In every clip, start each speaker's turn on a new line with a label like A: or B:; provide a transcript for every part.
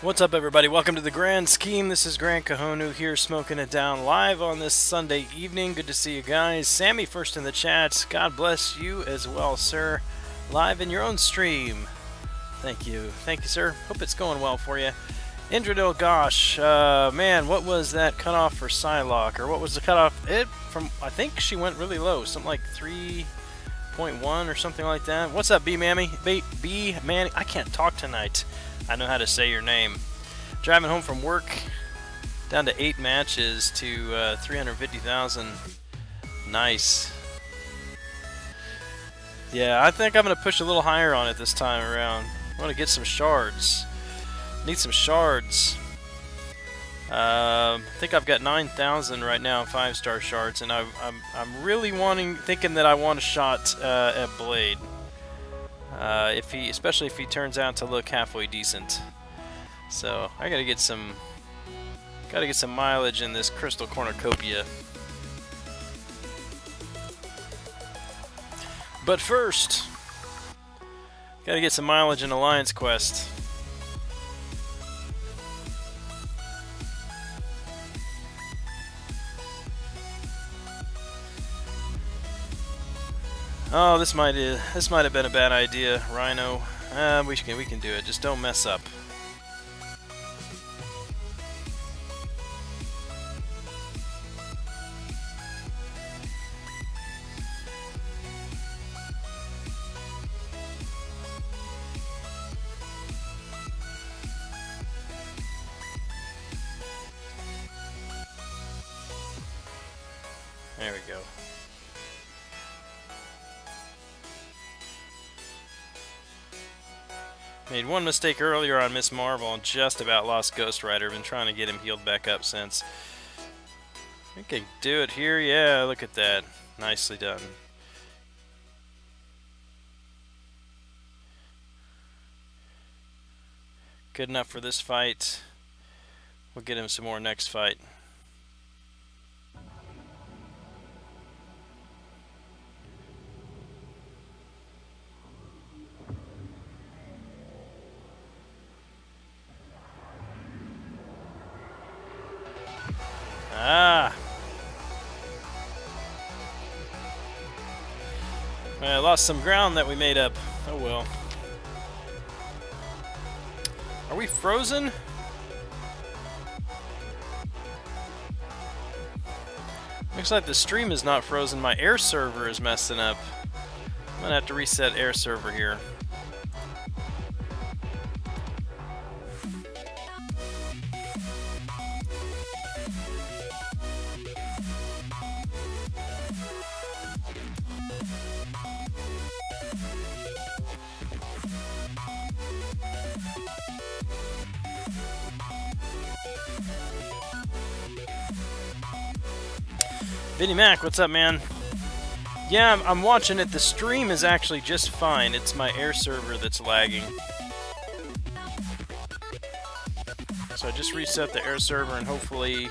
A: What's up, everybody? Welcome to the Grand Scheme. This is Gran here, smoking it down live on this Sunday evening. Good to see you guys. Sammy first in the chat. God bless you as well, sir. Live in your own stream. Thank you. Thank you, sir. Hope it's going well for you. Indradil, gosh, man, what was that cutoff for Psylocke? Or what was the cutoff? I think she went really low, something like 3.1 or something like that. What's up, B-Mammy? B-Manny? I can't talk tonight. I know how to say your name. Driving home from work, down to 8 matches to 350,000. Nice. Yeah, I think I'm going to push a little higher on it this time around. I want to get some shards. Need some shards. I think I've got 9,000 right now, 5-star shards, and I'm really thinking that I want a shot at Blade. Especially if he turns out to look halfway decent. So I gotta get some mileage in this crystal cornucopia. But first, gotta get some mileage in Alliance Quest. Oh, this might have been a bad idea, Rhino. We can do it. Just don't mess up. There we go. Made one mistake earlier on Miss Marvel and just about lost Ghost Rider. Been trying to get him healed back up since. I think I do it here. Yeah, look at that. Nicely done. Good enough for this fight. We'll get him some more next fight. Ah! I lost some ground that we made up. Oh well. Are we frozen? Looks like the stream is not frozen. My air server is messing up. I'm gonna have to reset air server here. Vinny Mac, what's up, man? Yeah, I'm watching it. The stream is actually just fine. It's my air server that's lagging. So I just reset the air server and hopefully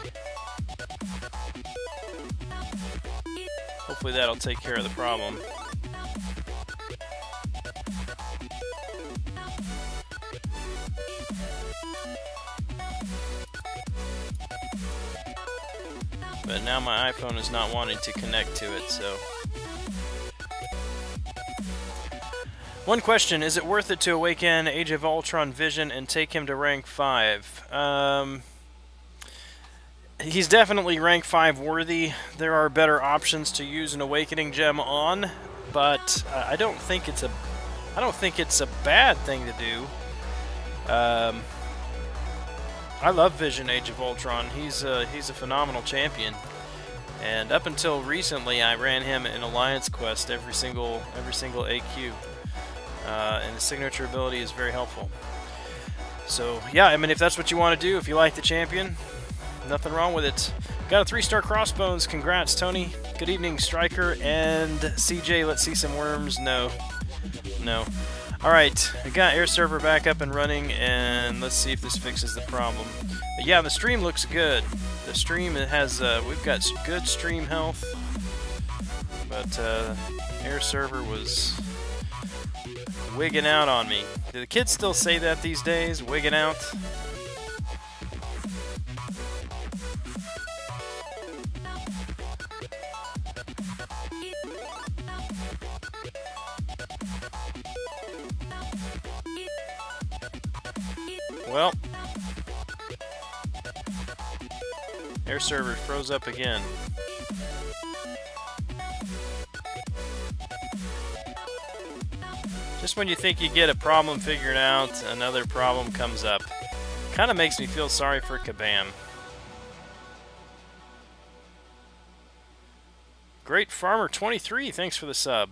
A: that'll take care of the problem. But now my iPhone is not wanting to connect to it, so. One question, is it worth it to awaken Age of Ultron Vision and take him to rank 5? He's definitely rank 5 worthy. There are better options to use an awakening gem on, but I don't think it's a bad thing to do. I love Vision Age of Ultron. He's a phenomenal champion, and up until recently, I ran him in Alliance Quest every single AQ, and his signature ability is very helpful. So yeah, I mean, if that's what you want to do, if you like the champion, nothing wrong with it. Got a 3-star crossbones. Congrats, Tony. Good evening, Striker and CJ. Let's see some worms. No. Alright, I got air server back up and running, and let's see if this fixes the problem. But yeah, the stream looks good. The stream has, we've got good stream health, but air server was wigging out on me. Do the kids still say that these days? Wigging out? Well, air server froze up again. Just when you think you get a problem figured out, another problem comes up. Kind of makes me feel sorry for Kabam. Great Farmer 23, thanks for the sub.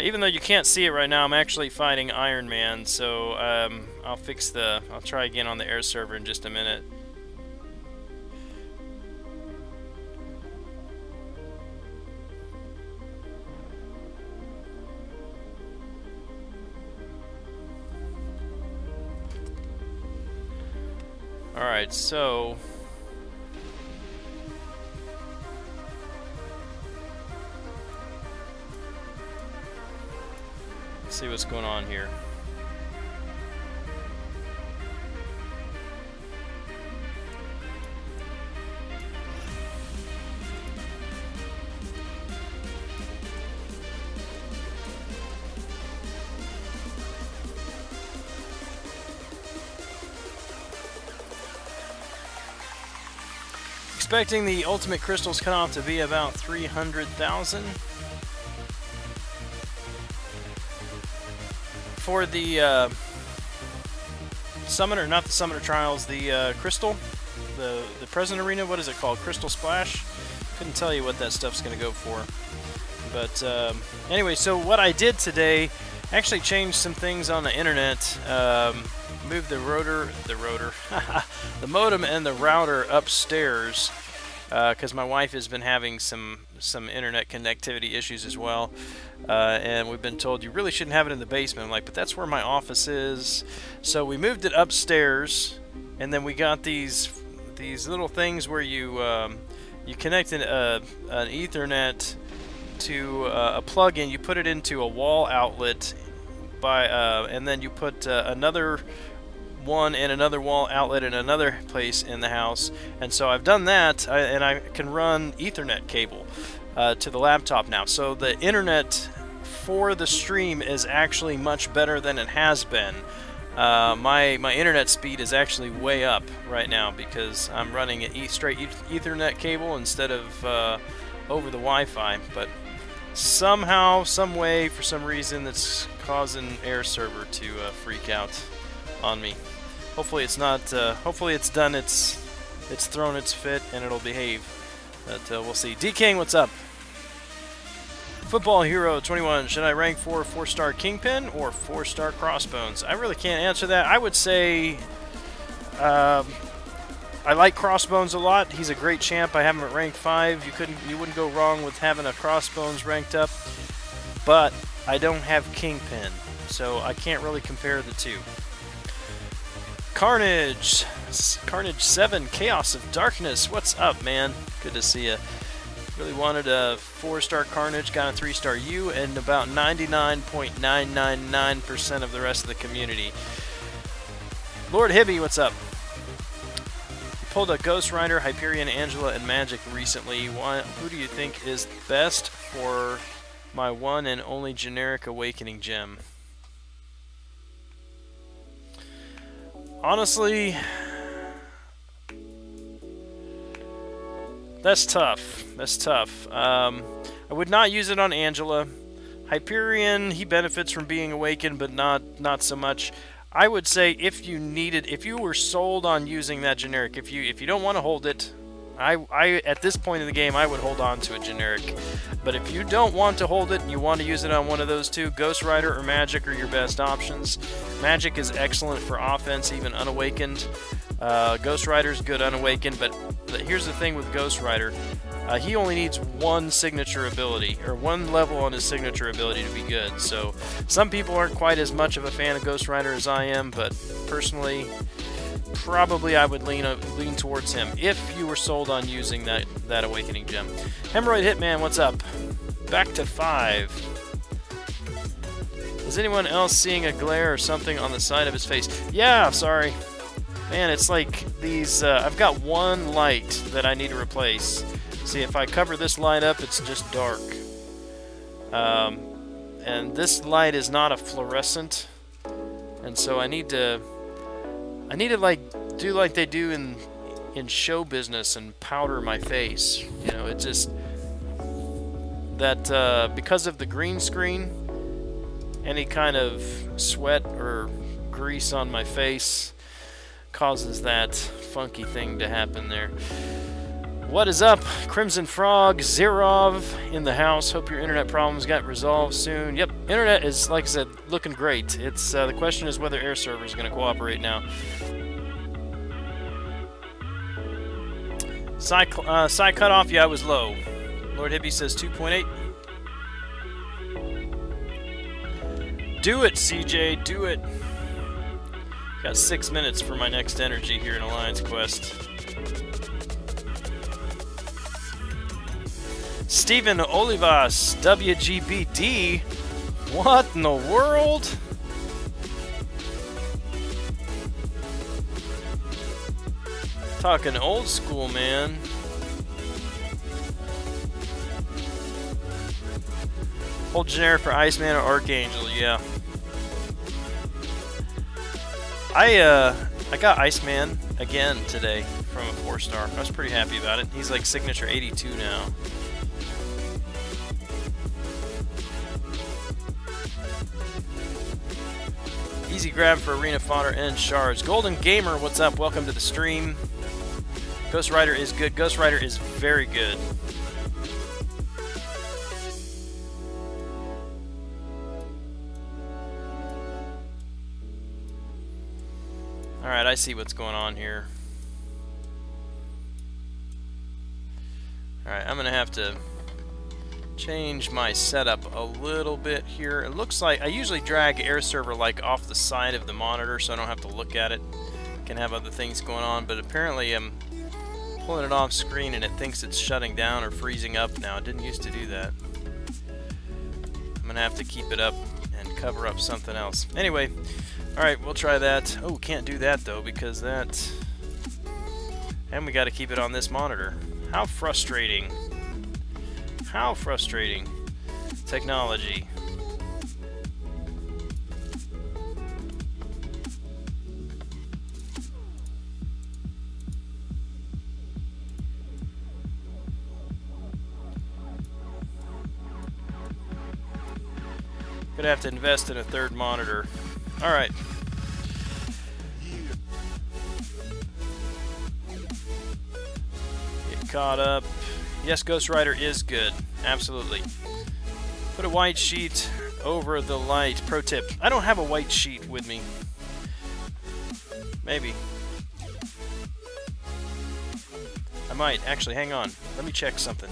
A: Even though you can't see it right now, I'm actually fighting Iron Man, so I'll try again on the air server in just a minute. Alright, so let's see what's going on here. Expecting the ultimate crystals cutoff to be about 300,000. For the Summoner, not the Summoner Trials, the Crystal, the Present Arena, what is it called? Crystal Splash? Couldn't tell you what that stuff's going to go for. But anyway, so what I did today, actually changed some things on the internet. Moved the modem and the router upstairs because my wife has been having some internet connectivity issues as well, and we've been told you really shouldn't have it in the basement. I'm like, but that's where my office is. So we moved it upstairs, and then we got these little things where you connect an Ethernet to a plug-in. You put it into a wall outlet and then you put another one and another wall outlet in another place in the house. And so I've done that, and I can run Ethernet cable to the laptop now. So the internet for the stream is actually much better than it has been. My internet speed is actually way up right now because I'm running a straight Ethernet cable instead of over the Wi-Fi. But somehow, some way, for some reason, that's causing air server to freak out on me. Hopefully it's not. Hopefully it's done. It's thrown its fit and it'll behave. But we'll see. D King, what's up? Football Hero 21. Should I rank for 4-star Kingpin or 4-star Crossbones? I really can't answer that. I would say I like Crossbones a lot. He's a great champ. I have him at rank 5. You wouldn't go wrong with having a Crossbones ranked up. But I don't have Kingpin, so I can't really compare the two. Carnage 7, Chaos of Darkness. What's up, man? Good to see you. Really wanted a 4-star Carnage, got a 3-star U, and about 99.999% of the rest of the community. Lord Hibby, what's up? You pulled a Ghost Rider, Hyperion, Angela, and Magic recently. Who do you think is best for my one and only generic Awakening gem? Honestly, that's tough. That's tough. I would not use it on Angela. Hyperion, he benefits from being awakened, but not so much. I would say if you were sold on using that generic, if you don't want to hold it, I at this point in the game I would hold on to a generic. But if you don't want to hold it and you want to use it on one of those two, Ghost Rider or Magic are your best options. Magic is excellent for offense, even unawakened. Ghost Rider's good unawakened, but here's the thing with Ghost Rider. He only needs one signature ability, or one level on his signature ability to be good. So some people aren't quite as much of a fan of Ghost Rider as I am, but personally, probably I would lean towards him if you were sold on using that Awakening gem. Hemorrhoid Hitman, what's up? Back to 5. Is anyone else seeing a glare or something on the side of his face? Yeah, sorry. Man, it's like these, I've got one light that I need to replace. See, if I cover this light up, it's just dark. And this light is not a fluorescent, and so I need to like do like they do in show business and powder my face. You know, it just that because of the green screen, any kind of sweat or grease on my face causes that funky thing to happen there. What is up? Crimson Frog, Zerov in the house. Hope your internet problems got resolved soon. Yep, internet is, like I said, looking great. It's the question is whether air server is going to cooperate now. Psi cutoff, yeah, I was low. Lord Hippie says 2.8. Do it, CJ, do it. Got 6 minutes for my next energy here in Alliance Quest. Steven Olivas, WGBD. What in the world? Talking old school, man. Hold generic for Iceman or Archangel, yeah. I got Iceman again today from a 4-star. I was pretty happy about it. He's like signature 82 now. Easy grab for arena fodder and shards. Golden Gamer, what's up? Welcome to the stream. Ghost Rider is good. Ghost Rider is very good. Alright, I see what's going on here. Alright, I'm going to have to change my setup a little bit here. It looks like I usually drag air server like off the side of the monitor so I don't have to look at it. Can have other things going on, but apparently I'm pulling it off screen and it thinks it's shutting down or freezing up now. It didn't used to do that. I'm gonna have to keep it up and cover up something else. Anyway, alright, we'll try that. Oh, can't do that though because that... And we gotta keep it on this monitor. How frustrating. How frustrating. Technology. Gonna have to invest in a third monitor. Alright. Get caught up. Yes, Ghost Rider is good. Absolutely. Put a white sheet over the light. Pro tip. I don't have a white sheet with me. Maybe. I might. Actually, hang on. Let me check something.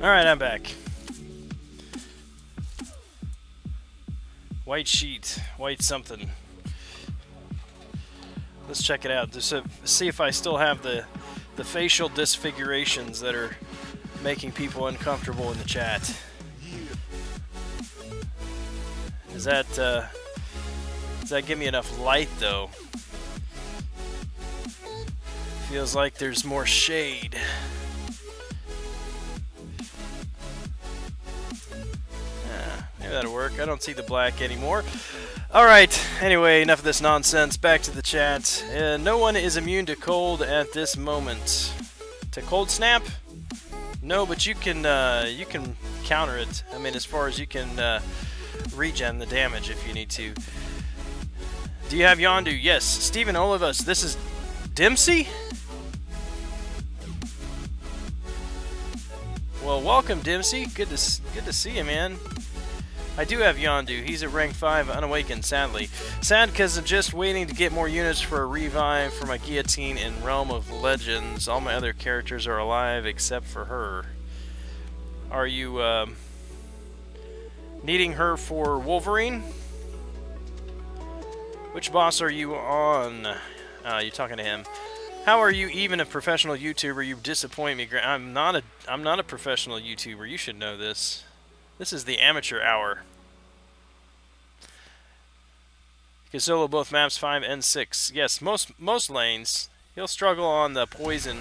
A: Alright, I'm back. White sheet, white something. Let's check it out. Just see if I still have the facial disfigurations that are making people uncomfortable in the chat. Does that give me enough light though? Feels like there's more shade. that'll work. I don't see the black anymore. Alright, anyway, enough of this nonsense. Back to the chat. No one is immune to cold at this moment. To cold snap? No, but you can counter it. I mean, as far as you can regen the damage if you need to. Do you have Yondu? Yes. Stephen Olivas, this is Dempsey? Well, welcome, Dempsey. Good to see you, man. I do have Yondu. He's at rank 5, unawakened, sadly. Sad because I'm just waiting to get more units for a revive for my guillotine in Realm of Legends. All my other characters are alive except for her. Are you needing her for Wolverine? Which boss are you on? You're talking to him. How are you even a professional YouTuber? You disappoint me. I'm not a professional YouTuber. You should know this. This is the amateur hour. You can solo both maps 5 and 6. Yes, most lanes. He'll struggle on the poison.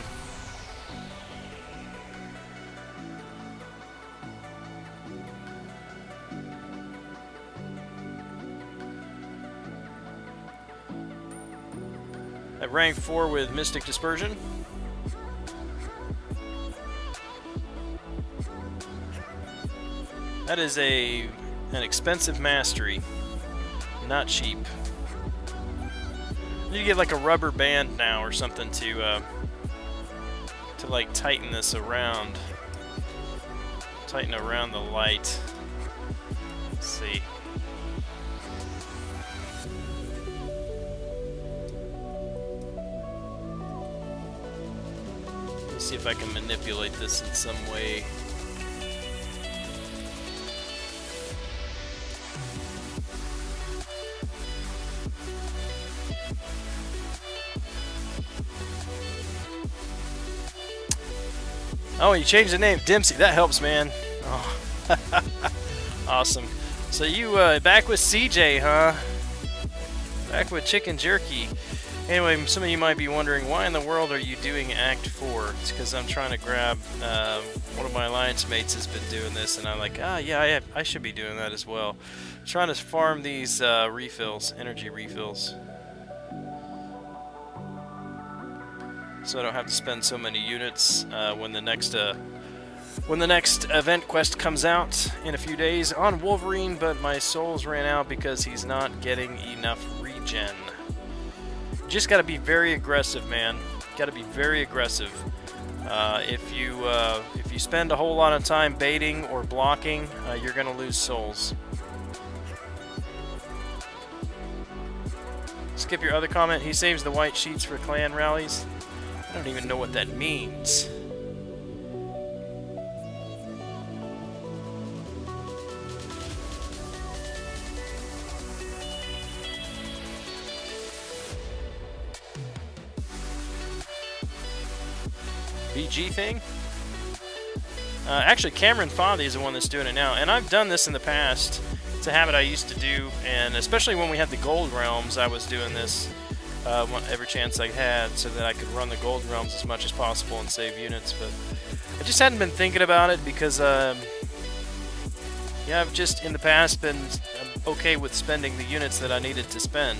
A: At rank 4 with Mystic Dispersion. That is an expensive mastery. Not cheap. You get like a rubber band now or something to like tighten this around. Tighten around the light. Let's see. See if I can manipulate this in some way. Oh, you changed the name, Dempsey. That helps, man. Oh. Awesome. So you back with CJ, huh? Back with Chicken Jerky. Anyway, some of you might be wondering, why in the world are you doing Act 4? It's because I'm trying to grab, one of my alliance mates has been doing this, and I'm like, yeah, I should be doing that as well. Trying to farm these refills, energy refills. So I don't have to spend so many units when the next event quest comes out in a few days on Wolverine, but my souls ran out because he's not getting enough regen. Just got to be very aggressive, man. Got to be very aggressive. If you spend a whole lot of time baiting or blocking, you're gonna lose souls. Skip your other comment. He saves the white sheets for clan rallies. I don't even know what that means. BG thing? Actually, Cameron Fothy is the one that's doing it now, and I've done this in the past. It's a habit I used to do, and especially when we had the Gold Realms, I was doing this every chance I had so that I could run the Gold Realms as much as possible and save units, but I just hadn't been thinking about it because, yeah, I've just in the past been okay with spending the units that I needed to spend.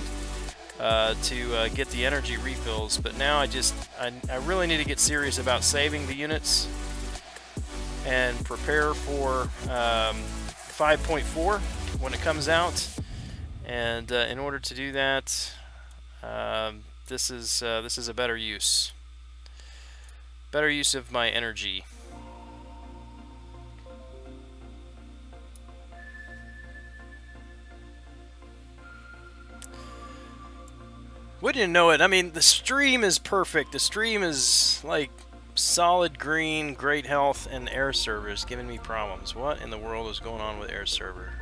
A: To get the energy refills, but now I really need to get serious about saving the units and prepare for 5.4 when it comes out. And in order to do that, this is a better use of my energy. Wouldn't you know it? I mean, the stream is perfect. The stream is like solid green, great health, and air server is giving me problems. What in the world is going on with air server?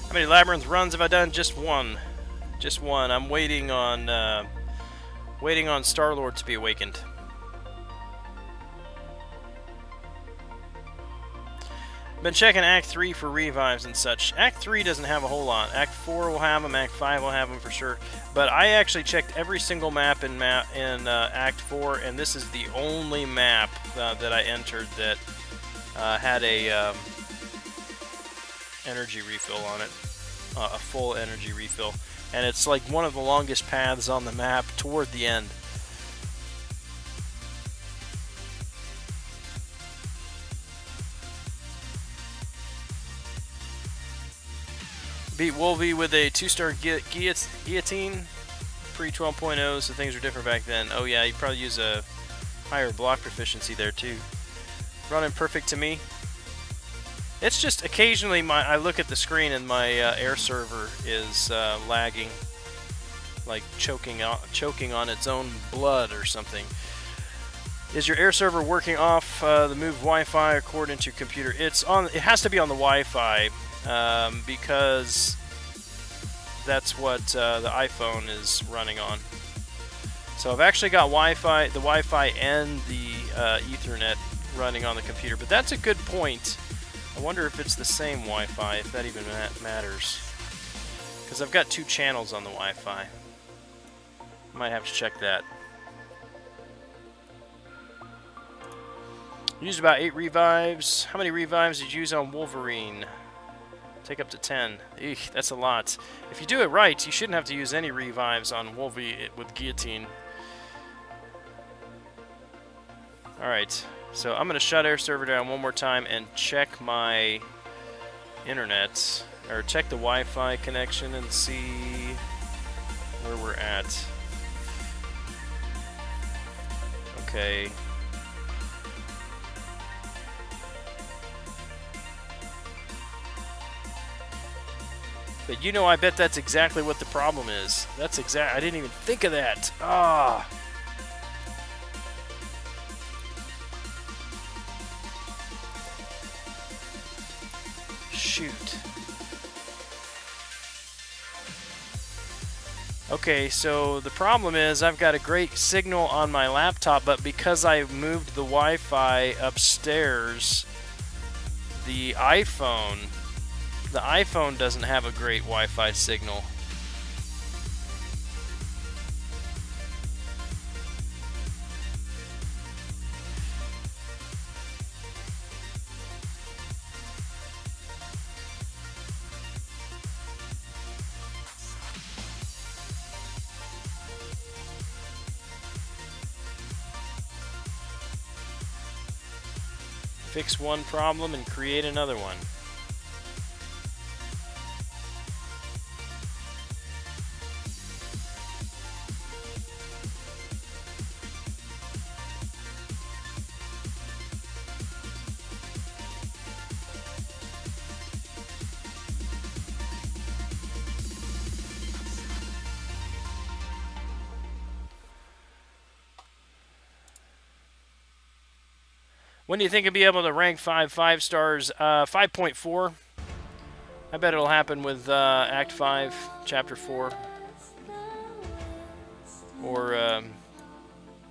A: How many labyrinth runs have I done? Just one. Just one. I'm waiting on Star-Lord to be awakened. Been checking Act 3 for revives and such. Act 3 doesn't have a whole lot. Act 4 will have them, Act 5 will have them for sure. But I actually checked every single map in Act 4, and this is the only map that I entered that had a energy refill on it. A full energy refill. And it's like one of the longest paths on the map toward the end. Beat Wolvie with a 2-star guillotine, pre-12.0, so things were different back then. Oh yeah, you probably use a higher block proficiency there too. Running perfect to me. It's just occasionally I look at the screen and my air server is lagging, like choking on its own blood or something. Is your air server working off the Move Wi-Fi according to computer? It's on. It has to be on the Wi-Fi. Because that's what the iPhone is running on. So I've actually got Wi-Fi, the Wi-Fi and the Ethernet running on the computer. But that's a good point. I wonder if it's the same Wi-Fi, if that even matters. Because I've got 2 channels on the Wi-Fi. Might have to check that. Used about 8 revives. How many revives did you use on Wolverine? Take up to 10. Eek, that's a lot. If you do it right, you shouldn't have to use any revives on Wolvie with Guillotine. Alright, so I'm going to shut Air Server down one more time and check my internet, or check the Wi-Fi connection and see where we're at. Okay. But you know, I bet that's exactly what the problem is. That's exact. I didn't even think of that. Ah. Shoot. Okay, so the problem is I've got a great signal on my laptop, but because I moved the Wi-Fi upstairs, the iPhone doesn't have a great Wi-Fi signal. Fix one problem and create another one. When do you think you'll be able to rank 5 stars? 5.4. I bet it'll happen with Act 5, Chapter 4. Or,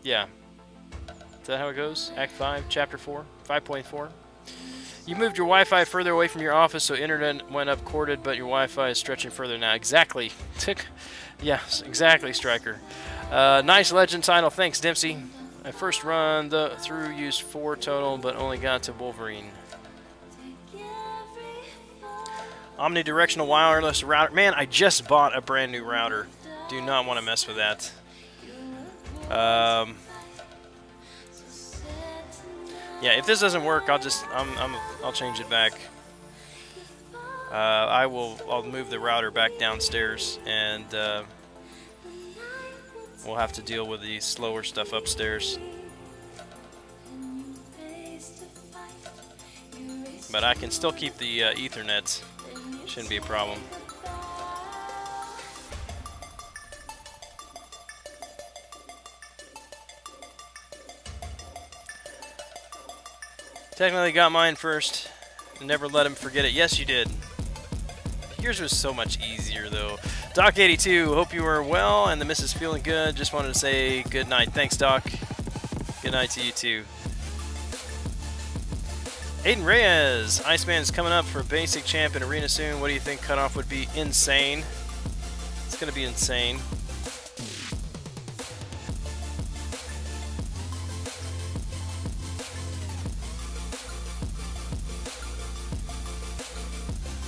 A: yeah. Is that how it goes? Act 5, Chapter 4, 5.4. You moved your Wi-Fi further away from your office, so internet went up corded, but your Wi-Fi is stretching further now. Exactly. Yes, exactly, Striker. Nice legend title. Thanks, Dempsey. I first run through, used 4 total, but only got to Wolverine. Omnidirectional wireless router. Man, I just bought a brand new router. Do not want to mess with that. Yeah, if this doesn't work, I'll change it back. I'll move the router back downstairs, and we'll have to deal with the slower stuff upstairs. But I can still keep the Ethernet. Shouldn't be a problem. Technically got mine first. Never let him forget it. Yes, you did. Yours was so much easier, though. Doc82, hope you are well and the missus feeling good. Just wanted to say good night. Thanks, Doc. Good night to you, too. Aiden Reyes, Iceman is coming up for basic champ in arena soon. What do you think cutoff would be? Insane. It's going to be insane.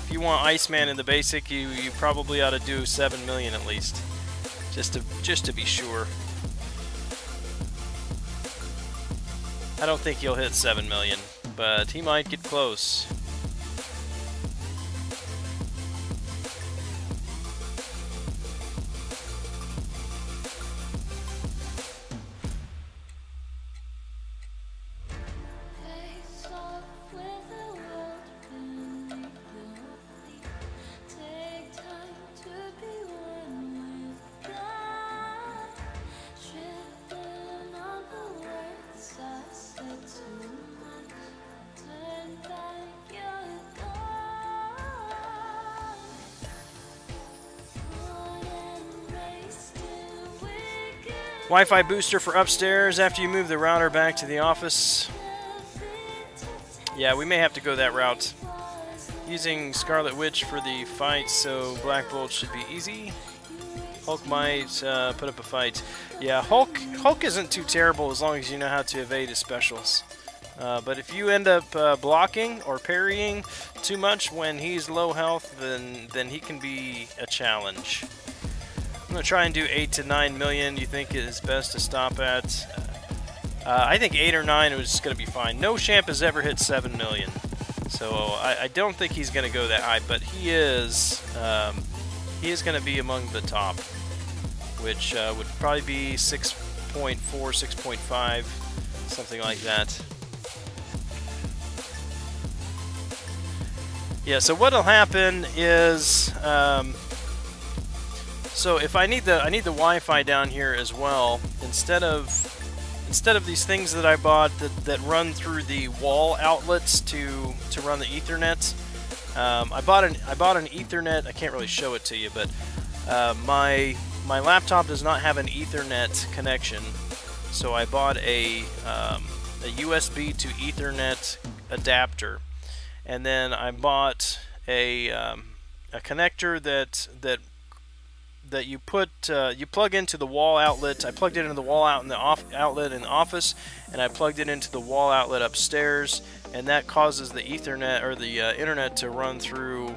A: If you want Iceman in the basic, you probably ought to do 7 million at least, just to be sure. I don't think he'll hit 7 million, but he might get close. Wi-Fi booster for upstairs after you move the router back to the office. Yeah, we may have to go that route. Using Scarlet Witch for the fight, so Black Bolt should be easy. Hulk might put up a fight. Yeah, Hulk isn't too terrible as long as you know how to evade his specials. But if you end up blocking or parrying too much when he's low health, then he can be a challenge. I'm going to try and do 8 to 9 million. You think it is best to stop at? I think 8 or 9 is going to be fine. No champ has ever hit 7 million. So I don't think he's going to go that high, but he is going to be among the top, which would probably be 6.4, 6.5, something like that. Yeah, so what'll happen is so if I need the Wi-Fi down here as well, instead of these things that I bought that run through the wall outlets to run the Ethernet, I bought an Ethernet. I can't really show it to you, but my laptop does not have an Ethernet connection, so I bought a USB to Ethernet adapter, and then I bought a connector that you plug into the wall outlet. I plugged it into the wall outlet in the office, and I plugged it into the wall outlet upstairs, and that causes the Ethernet or the internet to run through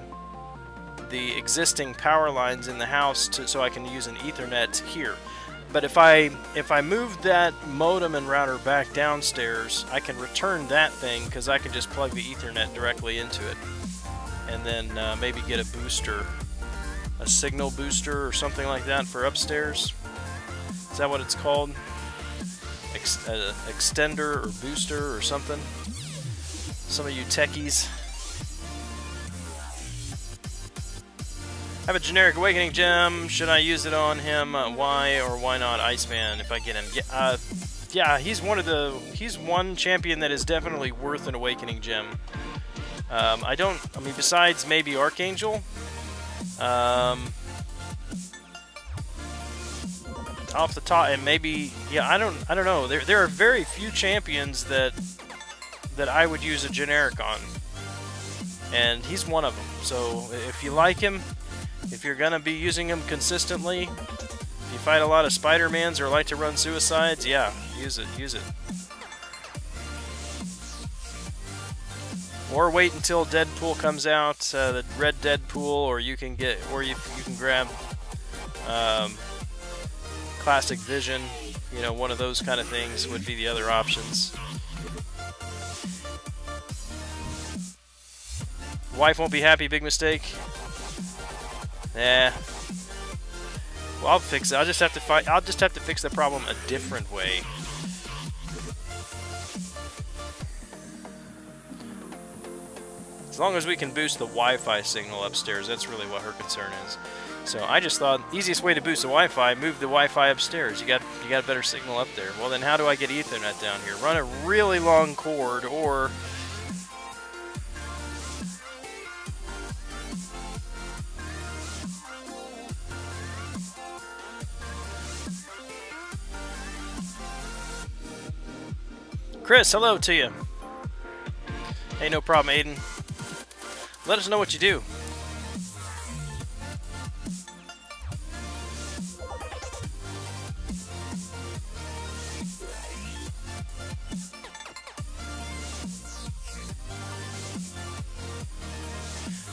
A: the existing power lines in the house so I can use an Ethernet here. But if I move that modem and router back downstairs, I can return that thing because I can just plug the Ethernet directly into it, and then maybe get a booster. A signal booster or something like that for upstairs. Is that what it's called? Extender or booster or something? Some of you techies. I have a generic awakening gem. Should I use it on him? Why or why not Iceman if I get him? Yeah, he's one champion that is definitely worth an awakening gem. I mean, besides maybe Archangel. Off the top, and maybe, yeah, I don't know. There are very few champions that I would use a generic on, and he's one of them. So if you like him, if you're gonna be using him consistently, if you fight a lot of Spider-Mans or like to run suicides, yeah, use it. Or wait until Deadpool comes out, the red Deadpool, or you can grab Classic Vision. You know, one of those kind of things would be the other options. Wife won't be happy. Big mistake. Well, I'll fix it. I'll just have to fix the problem a different way. As long as we can boost the Wi-Fi signal upstairs, that's really what her concern is. So I just thought, easiest way to boost the Wi-Fi, move the Wi-Fi upstairs. You got a better signal up there. Well, then how do I get Ethernet down here? Run a really long cord, or Chris, hello to you. Hey, no problem, Aiden. Let us know what you do.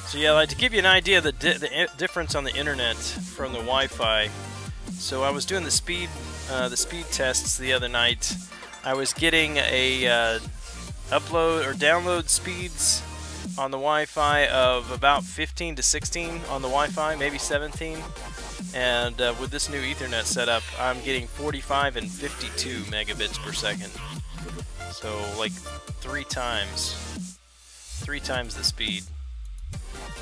A: So yeah, like to give you an idea of the difference on the internet from the Wi-Fi. So I was doing the speed tests the other night. I was getting a upload or download speeds on the Wi-Fi of about 15 to 16 on the Wi-Fi, maybe 17. And with this new Ethernet setup, I'm getting 45 and 52 megabits per second. So like three times the speed.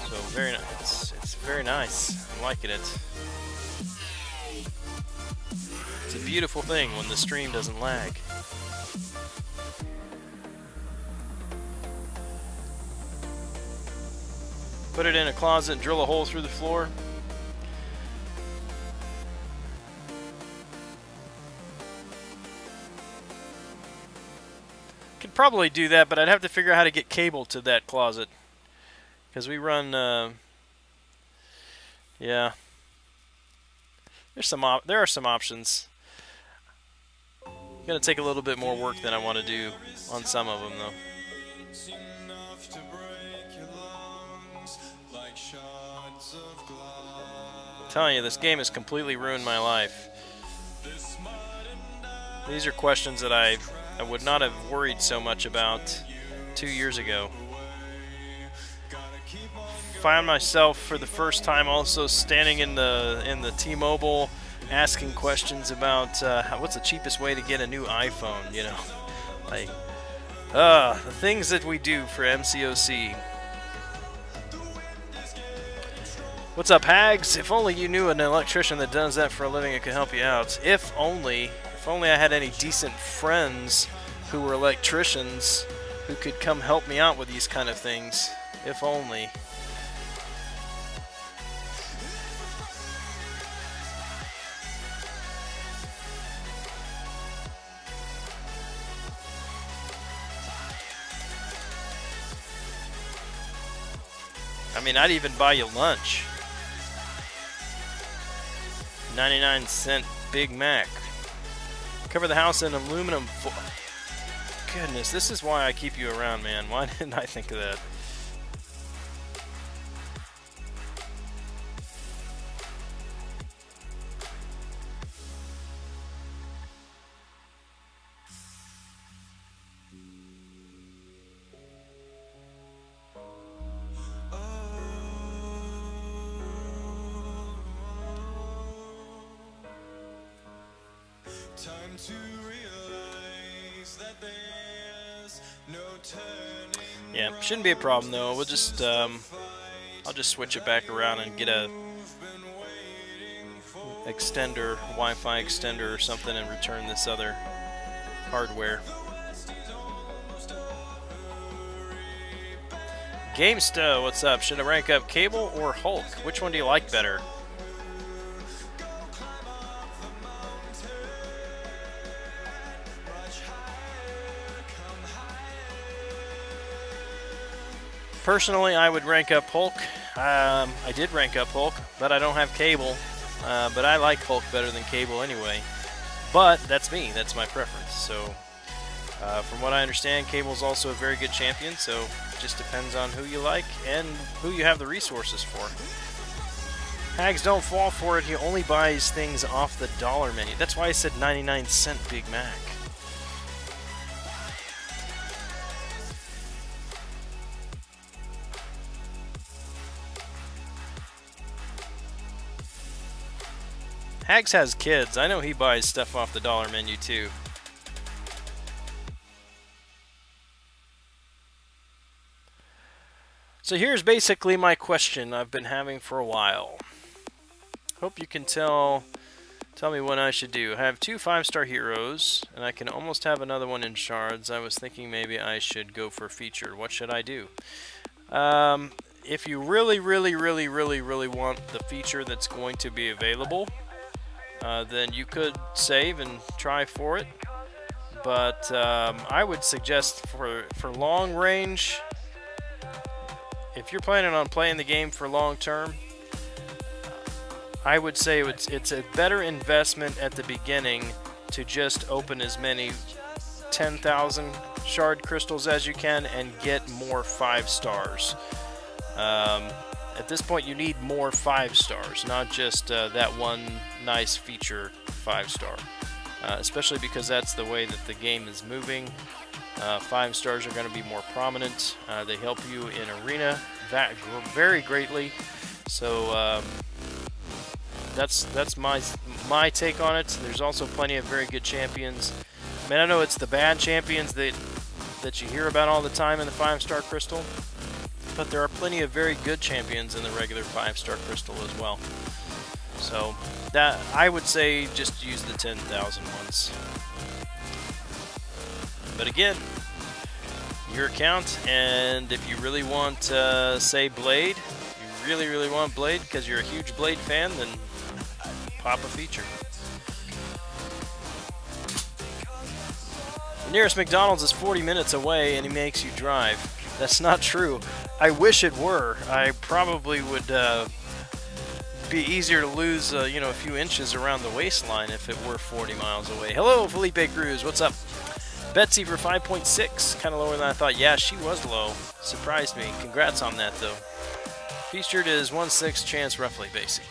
A: So very nice. It's very nice. I'm liking it. It's a beautiful thing when the stream doesn't lag. Put it in a closet and drill a hole through the floor. Could probably do that, but I'd have to figure out how to get cable to that closet. Because we run, yeah. There are some options. Gonna take a little bit more work than I want to do on some of them, though. I'm telling you, this game has completely ruined my life. These are questions that I would not have worried so much about 2 years ago. Found myself for the first time also standing in the T-Mobile asking questions about what's the cheapest way to get a new iPhone, you know, like the things that we do for MCOC. What's up, Hags? If only you knew an electrician that does that for a living and could help you out. If only I had any decent friends who were electricians who could come help me out with these kind of things. If only. I mean, I'd even buy you lunch. 99-cent Big Mac. Cover the house in aluminum foil. Goodness, this is why I keep you around, man. Why didn't I think of that? Yeah, shouldn't be a problem though. We'll just I'll just switch it back around and get a extender, Wi-Fi extender or something, and return this other hardware. GameSto, what's up? Should I rank up Cable or Hulk? Which one do you like better? Personally, I would rank up Hulk. I did rank up Hulk, but I don't have Cable. But I like Hulk better than Cable anyway. But that's me. That's my preference. So, from what I understand, Cable's also a very good champion. So, it just depends on who you like and who you have the resources for. Hags don't fall for it. He only buys things off the dollar menu. That's why I said 99-cent Big Mac. Hags has kids. I know he buys stuff off the dollar menu too. So here's basically my question I've been having for a while. Hope you can tell me what I should do. I have 2 5-star heroes, and I can almost have another one in shards. I was thinking maybe I should go for featured. What should I do? If you really want the feature that's going to be available, then you could save and try for it. But I would suggest for long range, if you're planning on playing the game for long term, I would say it's a better investment at the beginning to just open as many 10,000 shard crystals as you can and get more 5 stars. At this point, you need more 5 stars, not just that one nice feature 5 star. Especially because that's the way that the game is moving. 5 stars are going to be more prominent. They help you in arena very greatly. So that's my take on it. There's also plenty of very good champions. I mean, I know it's the bad champions that you hear about all the time in the 5-star crystal, but there are plenty of very good champions in the regular 5-star crystal as well. So that I would say just use the 10,000 ones. But again, your account, and if you really want, say, Blade, you really want Blade because you're a huge Blade fan, then pop a feature. The nearest McDonald's is 40 minutes away, and he makes you drive. That's not true. I wish it were. I probably would be easier to lose, you know, a few inches around the waistline if it were 40 miles away. Hello, Felipe Cruz. What's up? Betsy for 5.6. Kind of lower than I thought. Yeah, she was low. Surprised me. Congrats on that, though. Featured is 1/6 chance, roughly basic.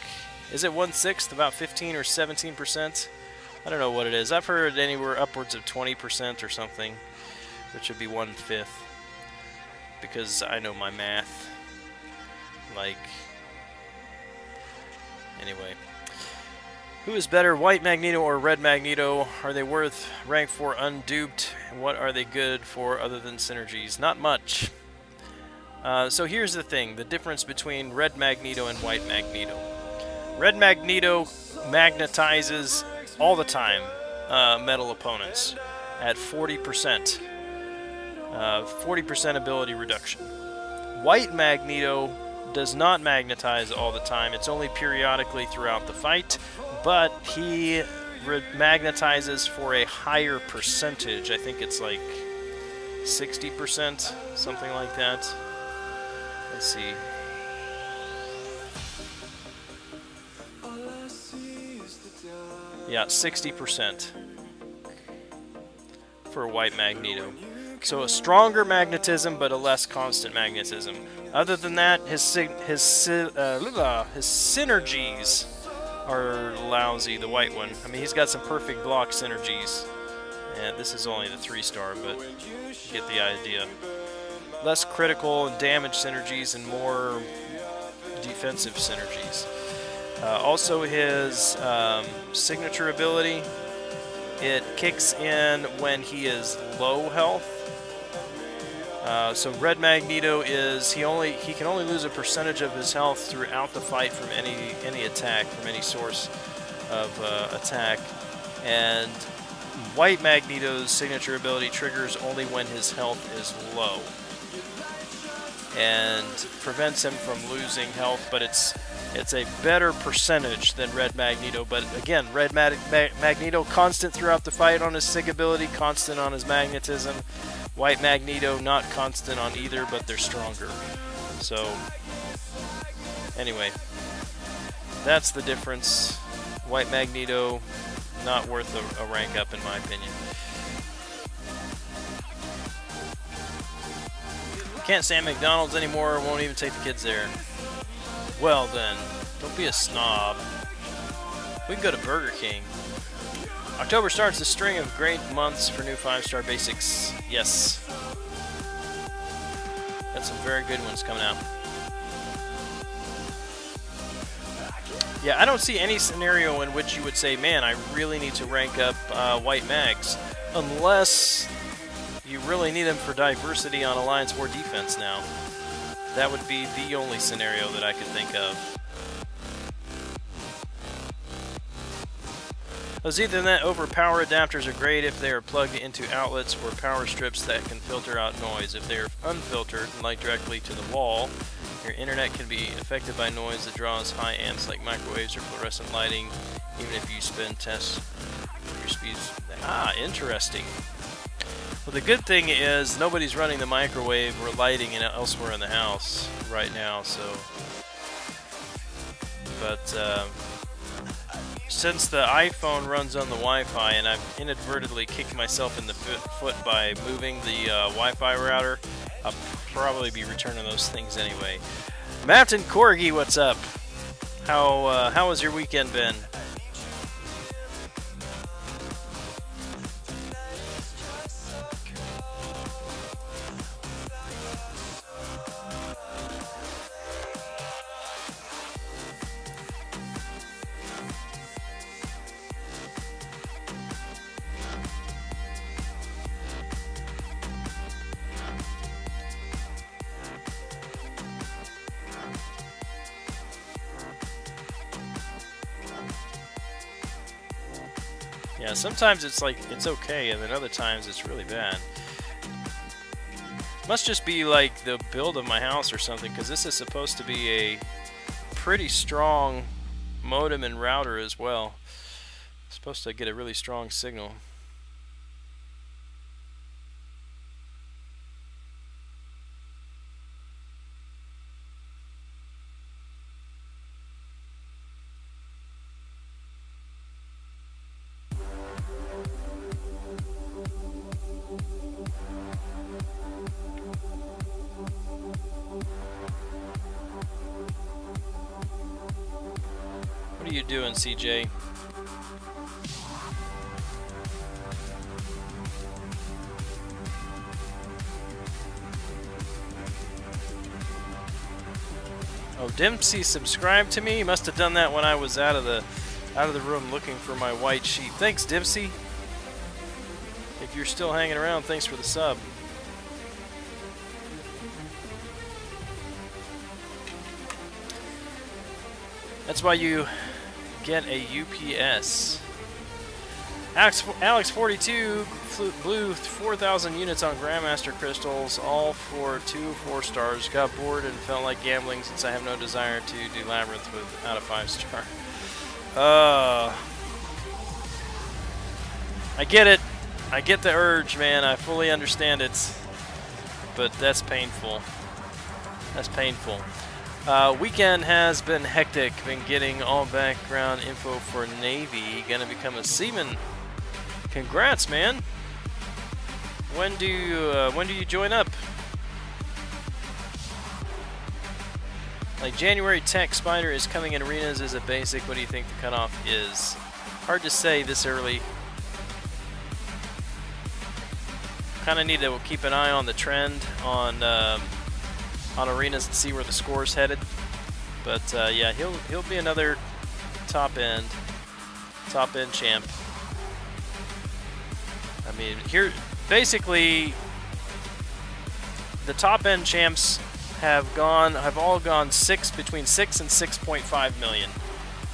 A: Is it 1/6? About 15 or 17%? I don't know what it is. I've heard anywhere upwards of 20% or something, which would be 1/5. Because I know my math. Like, anyway. Who is better, White Magneto or Red Magneto? Are they worth rank 4 unduped? And what are they good for other than synergies? Not much. So here's the thing, the difference between Red Magneto and White Magneto. Red Magneto magnetizes all the time metal opponents at 40%. 40% ability reduction. White Magneto does not magnetize all the time. It's only periodically throughout the fight, but he magnetizes for a higher percentage. I think it's like 60%, something like that. Let's see. Yeah, 60% for White Magneto. So a stronger magnetism, but a less constant magnetism. Other than that, his synergies are lousy, the white one. I mean, he's got some perfect block synergies. And this is only the 3-star, but you get the idea. Less critical and damage synergies and more defensive synergies. Also his signature ability, it kicks in when he is low health. So Red Magneto is he can only lose a percentage of his health throughout the fight from any attack, from any source of attack, and White Magneto's signature ability triggers only when his health is low and prevents him from losing health, but it's a better percentage than Red Magneto. But again, Red Magneto constant throughout the fight on his sig ability, constant on his magnetism. White Magneto not constant on either, but they're stronger. So anyway, that's the difference. White Magneto not worth a rank up in my opinion. Can't stand McDonald's anymore, won't even take the kids there. Well then, don't be a snob. We can go to Burger King. October starts a string of great months for new 5-star basics. Yes. Got some very good ones coming out. Yeah, I don't see any scenario in which you would say, man, I really need to rank up White Mags. Unless you really need them for diversity on Alliance War defense now. That would be the only scenario that I could think of. Those Ethernet over power adapters are great if they are plugged into outlets or power strips that can filter out noise. If they are unfiltered and light directly to the wall, your internet can be affected by noise that draws high amps like microwaves or fluorescent lighting, even if you spin tests for your speeds. Ah, interesting. Well, the good thing is nobody's running the microwave or lighting it elsewhere in the house right now, so. But since the iPhone runs on the Wi-Fi, and I've inadvertently kicked myself in the foot by moving the Wi-Fi router, I'll probably be returning those things anyway. Mountain Corgi, what's up? How has your weekend been? Yeah, sometimes it's like, it's okay, and then other times it's really bad. Must just be like the build of my house or something, because this is supposed to be a pretty strong modem and router as well. It's supposed to get a really strong signal. What are you doing, CJ? Oh, Dempsey subscribed to me. He must have done that when I was out of the room looking for my white sheet. Thanks, Dempsey. If you're still hanging around, thanks for the sub. That's why you get a UPS. Alex42 blew 4,000 units on Grandmaster crystals, all for 2 4 stars. Got bored and felt like gambling since I have no desire to do Labyrinth without a 5-star. I get it. I get the urge, man. I fully understand it. But that's painful. That's painful. Weekend has been hectic. Been getting all background info for Navy. Gonna become a seaman. Congrats, man. When do you join up? Like January Tech Spider is coming in arenas as a basic. What do you think the cutoff is? Hard to say this early. Kind of need to keep an eye on the trend on arenas and see where the score's headed. But yeah, he'll be another top end champ. I mean, here basically the top end champs have all gone between 6 and 6.5 million.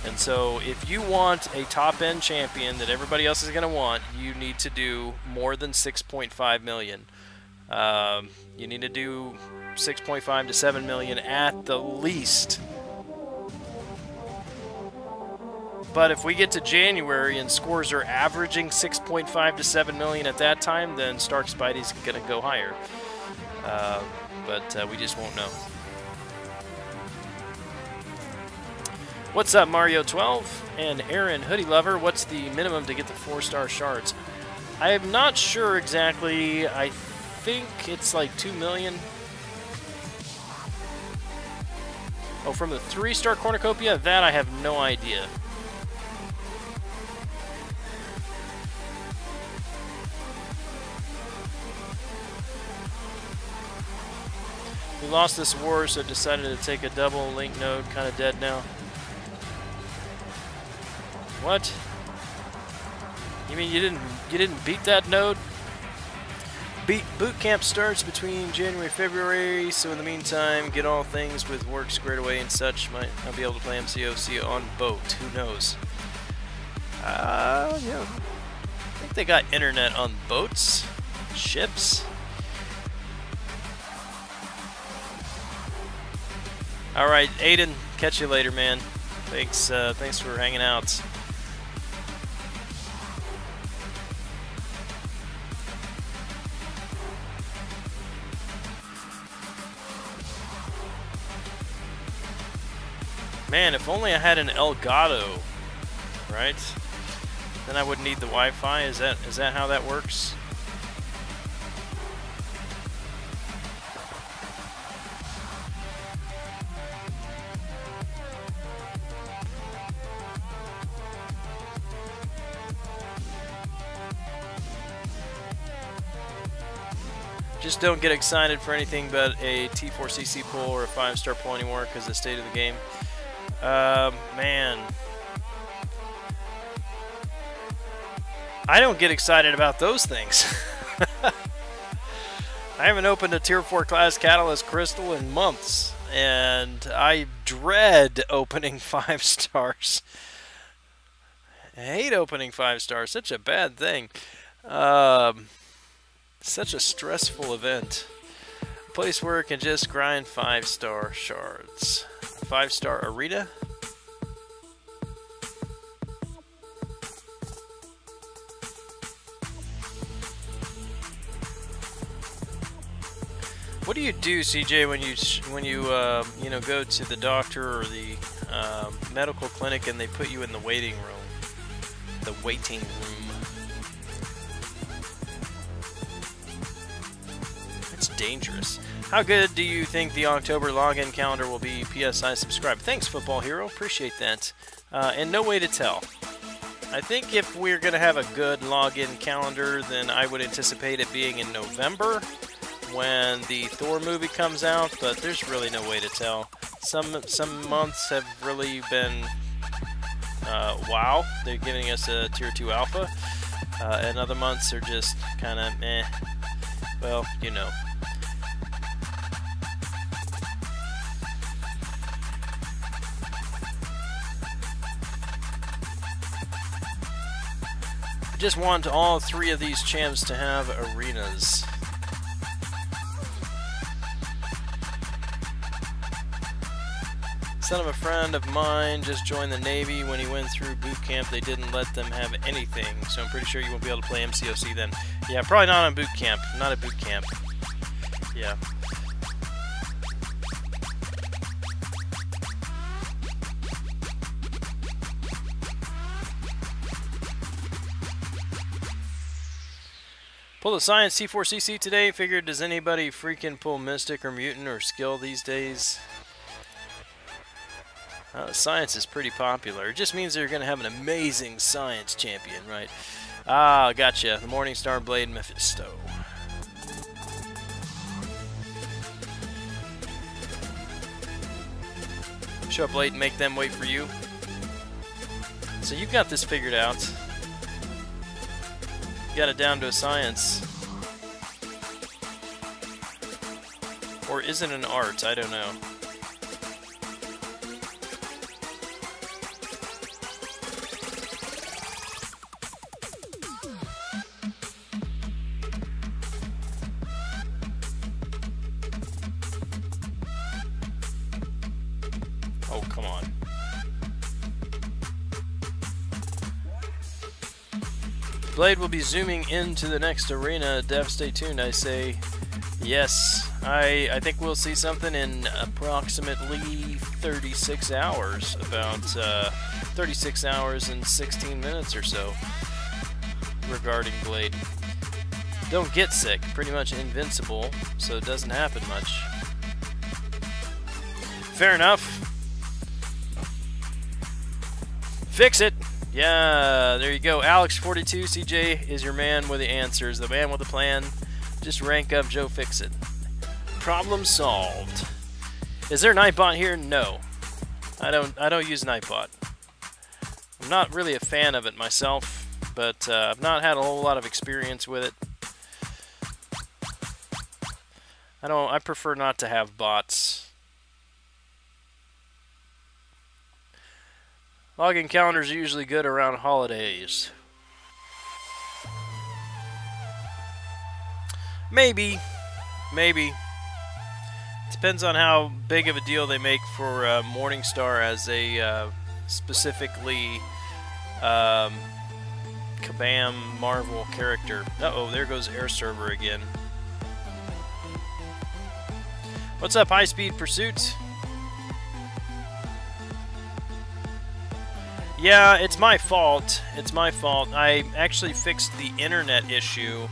A: And so if you want a top end champion that everybody else is going to want, you need to do more than 6.5 million. You need to do 6.5 to 7 million at the least. But if we get to January and scores are averaging 6.5 to 7 million at that time, then Stark Spidey's going to go higher. But we just won't know. What's up, Mario12 and Aaron Hoodie Lover? What's the minimum to get the 4-star shards? I am not sure exactly. I think it's like 2 million. Oh, from the 3-star Cornucopia? That I have no idea. We lost this war, so decided to take a double link node. Kind of dead now. What? You mean you didn't beat that node? Boot camp starts between January and February, so in the meantime, get all things with work squared away and such. Might not be able to play MCOC on boat. Who knows? Yeah. I think they got internet on boats, ships. All right, Aiden. Catch you later, man. Thanks. Thanks for hanging out. Man, if only I had an Elgato, right? Then I wouldn't need the Wi-Fi. Is that how that works? Just don't get excited for anything but a T4CC pull or a 5-star pull anymore because of the state of the game. Man. I don't get excited about those things. I haven't opened a Tier 4 class Catalyst Crystal in months, and I dread opening 5 stars. I hate opening 5 stars. Such a bad thing. Such a stressful event. A place where it can just grind 5-star shards. 5-star arena. What do you do, CJ, when you you know, go to the doctor or the medical clinic and they put you in the waiting room? The waiting room. It's dangerous. How good do you think the October login calendar will be? P.S. I subscribe. Thanks, Football Hero. Appreciate that. And no way to tell. I think if we're going to have a good login calendar, then I would anticipate it being in November when the Thor movie comes out, but there's really no way to tell. Some months have really been wow. They're giving us a Tier 2 alpha. And other months are just kind of meh. Well, you know. I just want all 3 of these champs to have arenas. Son of a friend of mine just joined the Navy. When he went through boot camp, they didn't let them have anything. So I'm pretty sure you won't be able to play MCOC then. Yeah, probably not on boot camp. Not at boot camp. Yeah. Pull the Science T4CC today. Figured, does anybody freaking pull Mystic or Mutant or Skill these days? Science is pretty popular. It just means they're going to have an amazing Science champion, right? Ah, gotcha. The Morningstar Blade Mephisto. Show up late and make them wait for you. So you got this figured out. You got it down to a science. Or is it an art? I don't know. Oh, come on. Blade will be zooming into the next arena. Dev, stay tuned, I say. Yes, I think we'll see something in approximately 36 hours. About 36 hours and 16 minutes or so regarding Blade. Don't get sick. Pretty much invincible, so it doesn't happen much. Fair enough. Fix it! Yeah, there you go. Alex42, CJ is your man with the answers. The man with the plan. Just rank up Joe Fixit. Problem solved. Is there a Nightbot here? No. I don't use Nightbot. I'm not really a fan of it myself, but I've not had a whole lot of experience with it. I prefer not to have bots. Login calendars are usually good around holidays. Maybe. Depends on how big of a deal they make for Morningstar as a specifically Kabam Marvel character. Uh-oh, there goes Air Server again. What's up, High Speed Pursuit? Yeah, it's my fault. It's my fault. I actually fixed the internet issue,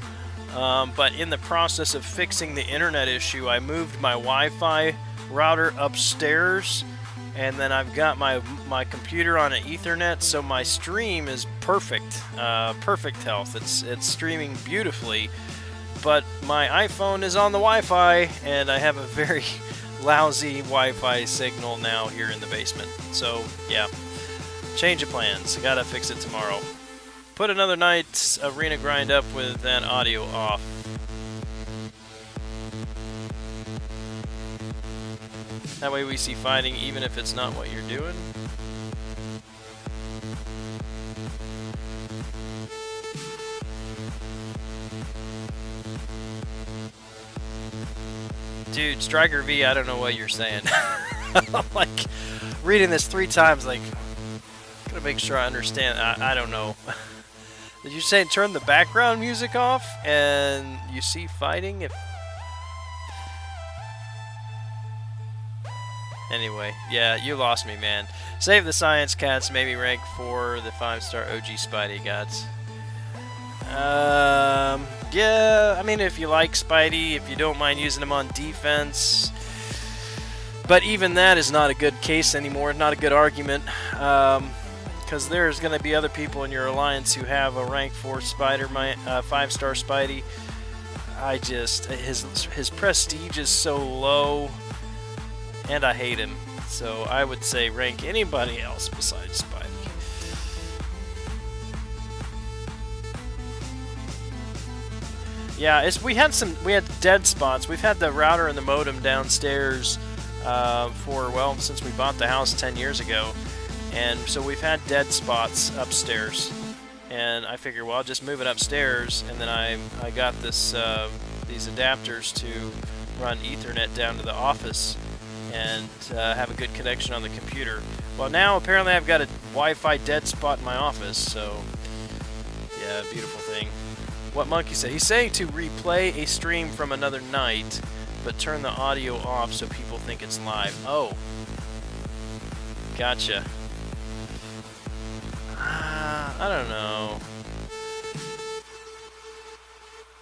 A: but in the process of fixing the internet issue, I moved my Wi-Fi router upstairs, and then I've got my computer on an Ethernet, so my stream is perfect, perfect health. It's streaming beautifully, but my iPhone is on the Wi-Fi, and I have a very lousy Wi-Fi signal now here in the basement. So yeah. Change of plans. Gotta fix it tomorrow. Put another night's arena grind up with that audio off. That way we see fighting even if it's not what you're doing. Dude, Striker V, I don't know what you're saying. I'm like reading this 3 times like gotta make sure I understand. I don't know. Did you say turn the background music off and you see fighting? If anyway, yeah, you lost me, man. Save the science cats, maybe rank 4 the 5-star OG Spidey gods. Yeah, I mean, if you like Spidey, if you don't mind using him on defense, but even that is not a good case anymore. Not a good argument. Because there's going to be other people in your alliance who have a rank 4 Spider-Man, 5-star Spidey. I just, his prestige is so low, and I hate him. So I would say rank anybody else besides Spidey. Yeah, we had dead spots. We've had the router and the modem downstairs since we bought the house 10 years ago. And so we've had dead spots upstairs, and I figured, well, I'll just move it upstairs, and then I got these adapters to run Ethernet down to the office and have a good connection on the computer. Well, now apparently I've got a Wi-Fi dead spot in my office, so yeah, beautiful thing. What Monkey said? He's saying to replay a stream from another night, but turn the audio off so people think it's live. Oh, gotcha. I don't know.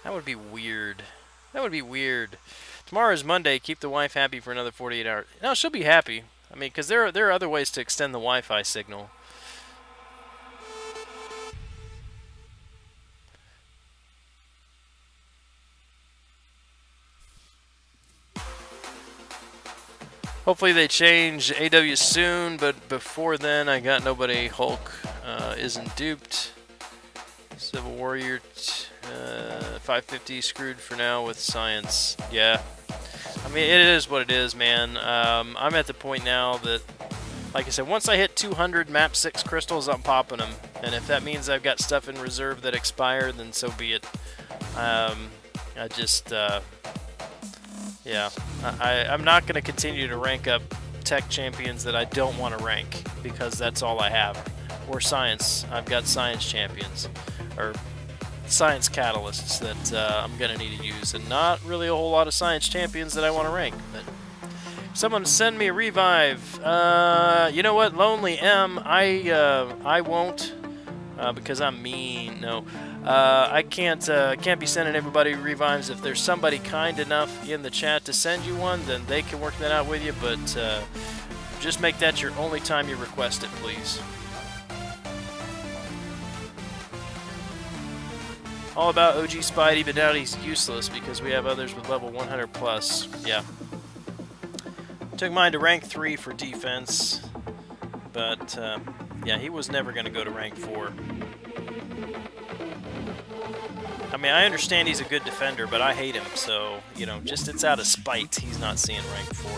A: That would be weird. That would be weird. Tomorrow is Monday. Keep the wife happy for another 48 hours. No, she'll be happy. I mean, because there are other ways to extend the Wi-Fi signal. Hopefully they change AW soon, but before then, I got nobody. Hulk isn't duped. Civil Warrior 550 screwed for now with science. Yeah. I mean, it is what it is, man. I'm at the point now that, like I said, once I hit 200 map 6 crystals, I'm popping them. And if that means I've got stuff in reserve that expired, then so be it. I just... yeah, I'm not going to continue to rank up tech champions that I don't want to rank, because that's all I have. Or science. I've got science champions, or science catalysts that I'm going to need to use, and not really a whole lot of science champions that I want to rank. But someone send me a revive. You know what, Lonely M, I won't, because I'm mean. No. I can't be sending everybody revives. If there's somebody kind enough in the chat to send you one, then they can work that out with you, but just make that your only time you request it, please. All about OG Spidey, but now he's useless because we have others with level 100 plus. Yeah. Took mine to rank 3 for defense, but yeah, he was never going to go to rank 4. I mean, I understand he's a good defender, but I hate him, so, you know, just it's out of spite he's not seeing rank 4.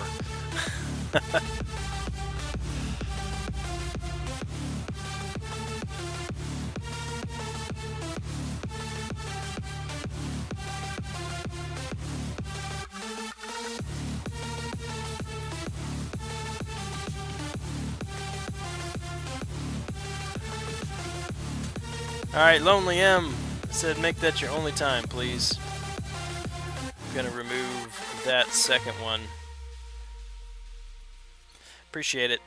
A: Alright, Lonely M said make that your only time, please. I'm gonna remove that second one. Appreciate it.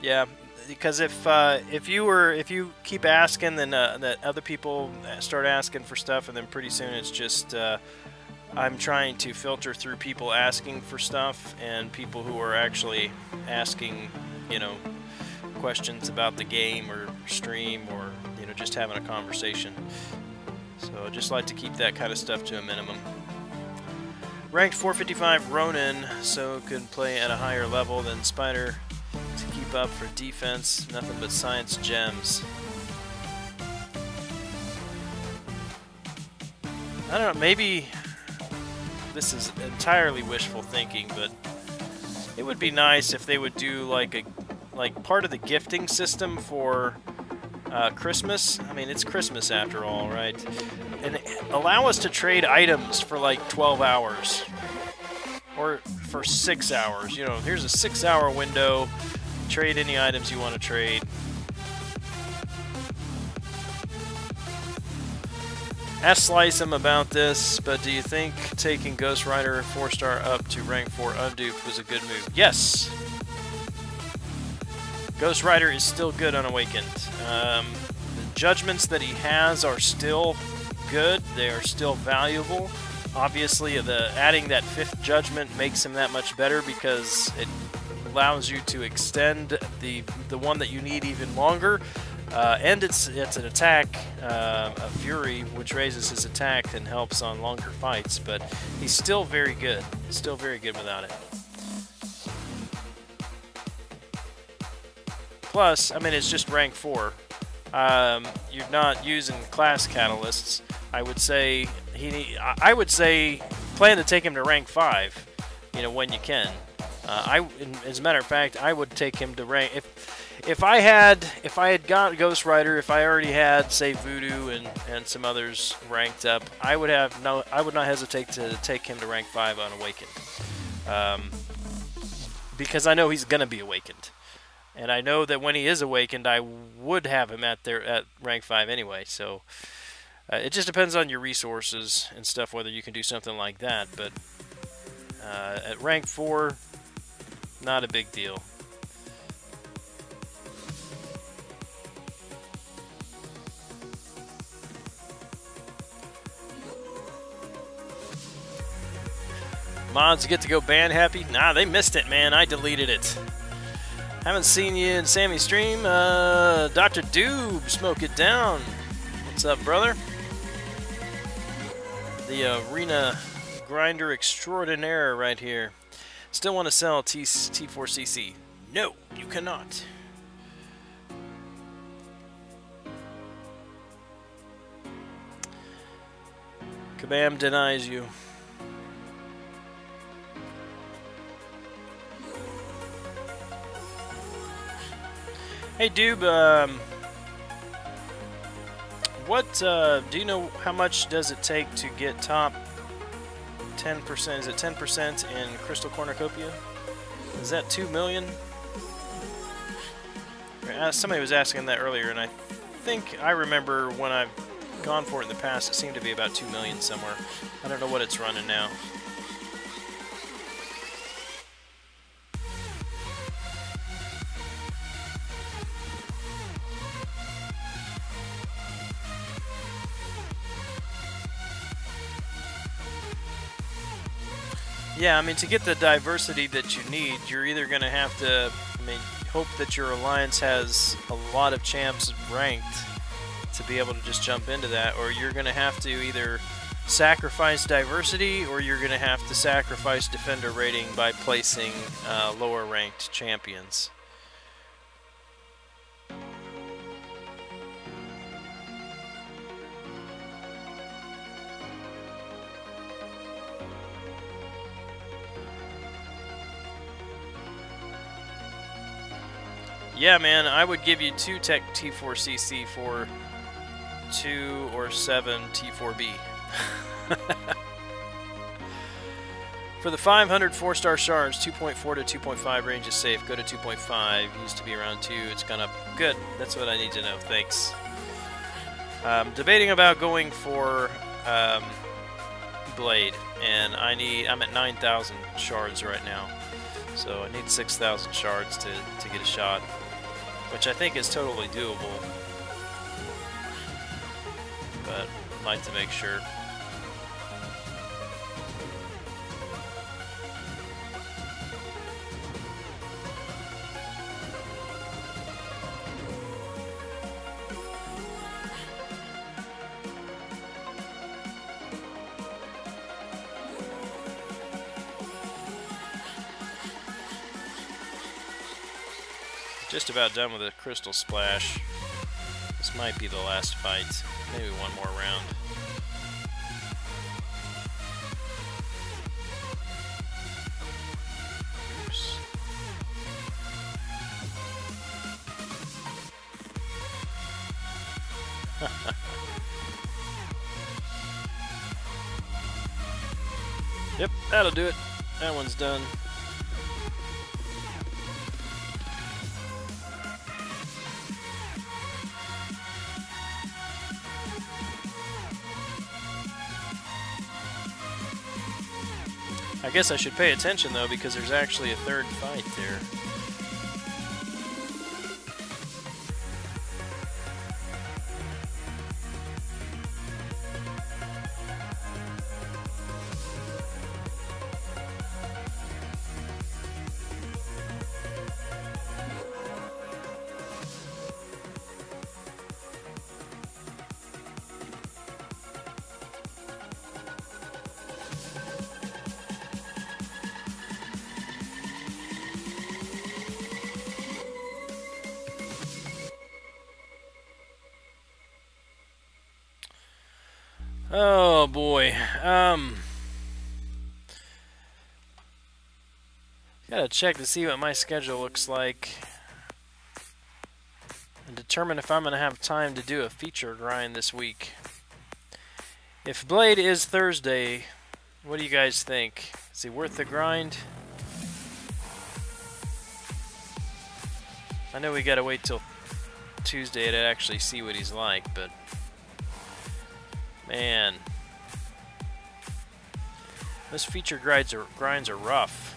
A: Yeah, because if you keep asking, then that other people start asking for stuff, and then pretty soon it's just I'm trying to filter through people asking for stuff and people who are actually asking, you know, questions about the game or stream, or you know, just having a conversation. So I just like to keep that kind of stuff to a minimum. Ranked 455 Ronin, so could play at a higher level than Spider to keep up for defense. Nothing but science gems. I don't know, maybe this is entirely wishful thinking, but it would be nice if they would do like part of the gifting system for Christmas. I mean, it's Christmas after all, right? And allow us to trade items for like 12 hours or for 6 hours. You know, here's a 6-hour window. Trade any items you want to trade. Ask Slice him about this, but do you think taking Ghost Rider 4-star up to rank 4 unduped was a good move? Yes! Ghost Rider is still good unawakened. The judgments that he has are still good. They are still valuable. Obviously, adding that 5th judgment makes him that much better because it allows you to extend the one that you need even longer. And it's an attack, a Fury, which raises his attack and helps on longer fights. But he's still very good. Still very good without it. Plus, I mean, it's just rank 4. You're not using class catalysts. I would say plan to take him to rank 5. You know, when you can. As a matter of fact, I would take him to rank if I had got Ghost Rider, if I already had, say, Voodoo and some others ranked up, I would not hesitate to take him to rank 5 unawakened. Because I know he's gonna be awakened. And I know that when he is awakened, I would have him at rank 5 anyway. So it just depends on your resources and stuff, whether you can do something like that. But at rank 4, not a big deal. Mods get to go ban happy? Nah, they missed it, man. I deleted it. Haven't seen you in Sammy's stream. Dr. Doob, smoke it down. What's up, brother? The arena grinder extraordinaire right here. Still want to sell T4CC? No, you cannot. Kabam denies you. Hey, Doob, do you know how much does it take to get top 10%? Is it 10% in Crystal Cornucopia? Is that 2 million? Somebody was asking that earlier, and I think I remember when I've gone for it in the past, it seemed to be about 2 million somewhere. I don't know what it's running now. Yeah, I mean, to get the diversity that you need, you're either going to have to, hope that your alliance has a lot of champs ranked to be able to just jump into that, or you're going to have to either sacrifice diversity, or you're going to have to sacrifice defender rating by placing lower ranked champions. Yeah, man, I would give you 2 Tech T4CC for 2 or 7 T4B. For the 500 4-star shards, 2.4 to 2.5 range is safe. Go to 2.5. Used to be around 2. It's gone up. Good. That's what I need to know. Thanks. Debating about going for Blade, and I'm at 9,000 shards right now. So I need 6,000 shards to get a shot. which I think is totally doable. But I'd like to make sure. Just about done with a crystal splash. This might be the last fight. Maybe one more round. Oops. Yep, that'll do it. That one's done. I guess I should pay attention though, because there's actually a third fight there. Oh boy. Gotta check to see what my schedule looks like and determine if I'm gonna have time to do a feature grind this week. If Blade is Thursday, what do you guys think? Is he worth the grind? I know we gotta wait till Tuesday to actually see what he's like, but man, those feature grinds are rough.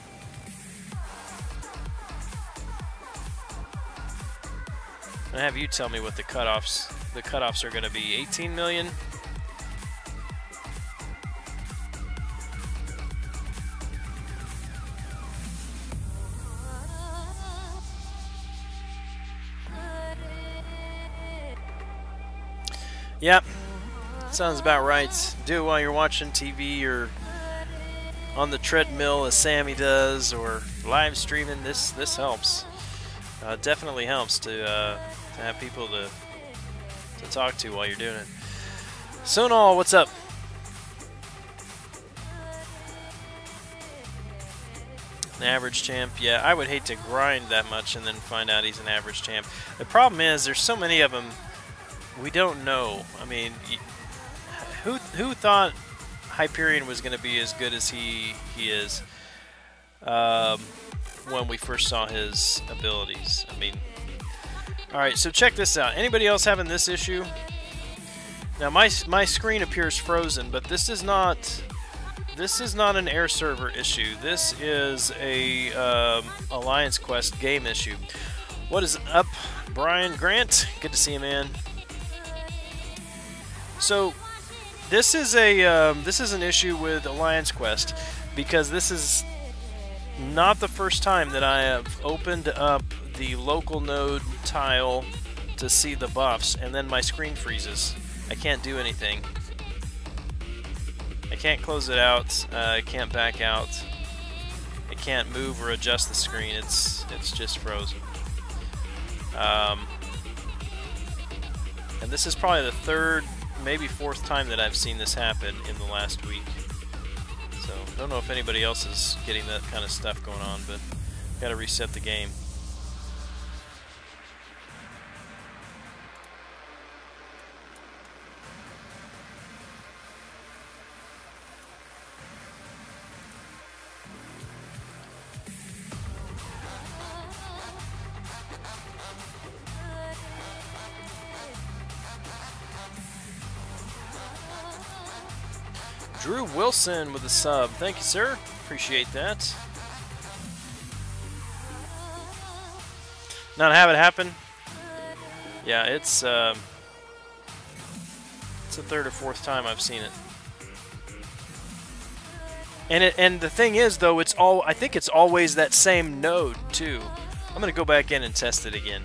A: I'm gonna have you tell me what the cutoffs are gonna be. 18 million? Yep. Sounds about right. Do it while you're watching TV or on the treadmill as Sammy does, or live streaming. This helps. Definitely helps to have people to talk to while you're doing it. Sonal, what's up? An average champ. Yeah, I would hate to grind that much and then find out he's an average champ. The problem is there's so many of them we don't know. I mean, who thought Hyperion was going to be as good as he is when we first saw his abilities? I mean, all right, so check this out. Anybody else having this issue? Now my screen appears frozen, but this is not an air server issue. This is a Alliance Quest game issue. What is up, Brian Grant? Good to see you, man. So this is an issue with Alliance Quest, because this is not the first time that I have opened up the local node tile to see the buffs, and then my screen freezes. I can't do anything. I can't close it out. I can't back out. I can't move or adjust the screen. It's just frozen. And this is probably the third, maybe fourth time that I've seen this happen in the last week. So, don't know if anybody else is getting that kind of stuff going on, but gotta reset the game. Drew Wilson with a sub. Thank you, sir. Appreciate that. Not have it happen. Yeah, it's the third or fourth time I've seen it. And the thing is, though, I think it's always that same node too. I'm gonna go back in and test it again.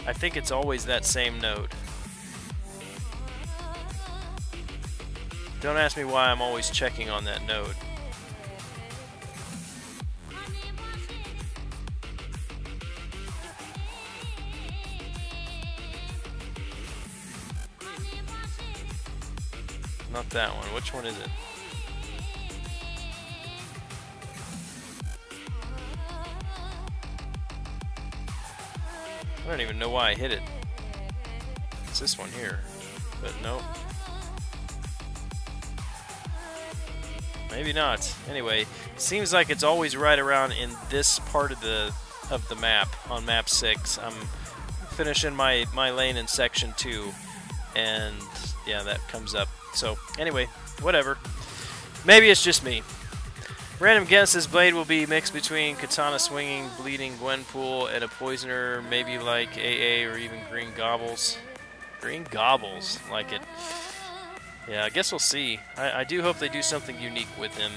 A: I think it's always that same node. Don't ask me why I'm always checking on that node. Not that one. Which one is it? I don't even know why I hit it. It's this one here, but nope. Maybe not. Anyway, it seems like it's always right around in this part of the map, on map 6. I'm finishing my lane in section 2, and yeah, that comes up. So anyway, whatever. Maybe it's just me. Random guess: this blade will be mixed between katana swinging, bleeding Gwenpool, and a poisoner, maybe like AA or even Green Gobbles. Green Gobbles, like it. Yeah, I guess we'll see. I do hope they do something unique with him.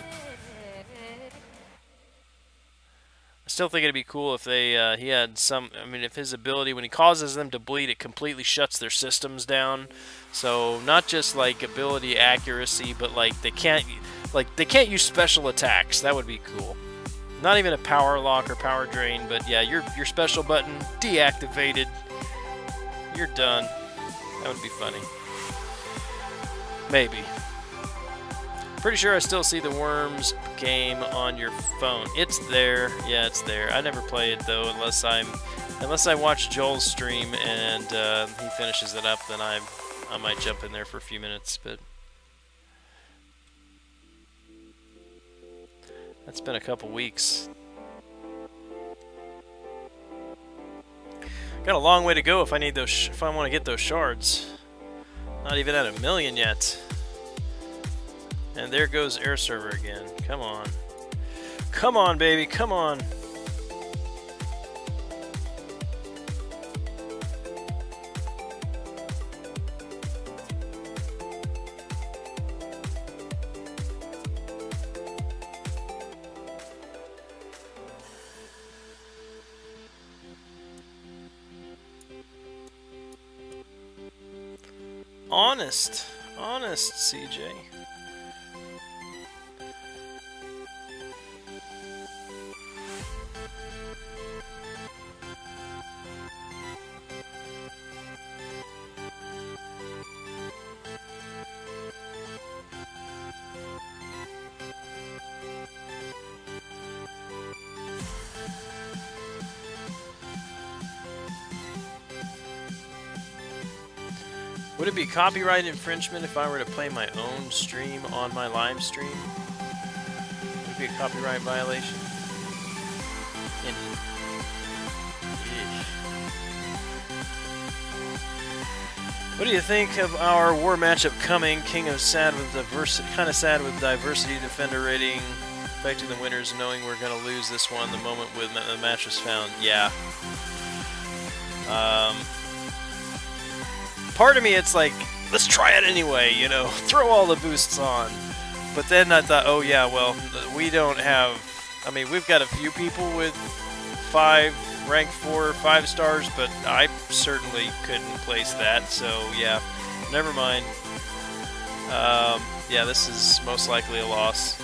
A: I still think it'd be cool if they he had some. I mean, if his ability, when he causes them to bleed, it completely shuts their systems down. So not just like ability accuracy, but like they can't use special attacks. That would be cool. Not even a power lock or power drain, but yeah, your special button deactivated. You're done. That would be funny. Maybe. Pretty sure I still see the Worms game on your phone. It's there. Yeah, it's there. I never play it though, unless I watch Joel's stream and he finishes it up. Then I might jump in there for a few minutes, but that's been a couple weeks. Got a long way to go if I need those. If I want to get those shards. Not even at 1,000,000 yet. And there goes Air Server again. Come on. Come on, baby. Come on. Honest, CJ. Would it be copyright infringement if I were to play my own stream on my live stream? Would it be a copyright violation? What do you think of our war matchup coming? King of sad with diversity, kind of sad with diversity defender rating, affecting the winners, knowing we're going to lose this one the moment when the match was found. Yeah. Part of me, it's like, let's try it anyway, you know, throw all the boosts on. But then I thought, oh yeah, well, we don't have, I mean, we've got a few people with rank 4 or 5 stars, but I certainly couldn't place that, so yeah, never mind. Yeah, this is most likely a loss.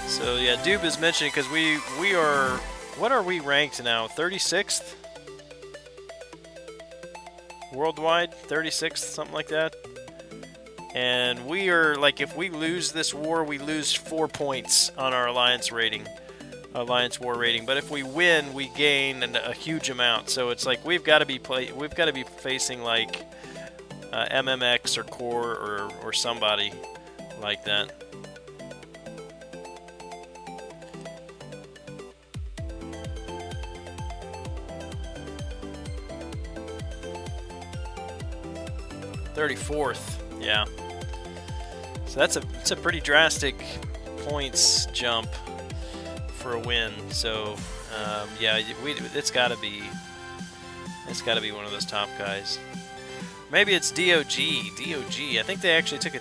A: So yeah, Doob is mentioning, because we are, what are we ranked now, 36th? Worldwide, 36th, something like that. And we are, like, if we lose this war, we lose 4 points on our alliance rating, alliance war rating. But if we win, we gain a huge amount. So it's like we've got to be facing like MMX or Core or somebody like that. '34th, yeah. So that's a pretty drastic points jump for a win. So yeah, it's got to be It's got to be one of those top guys. Maybe it's DOG. DOG. I think they actually took a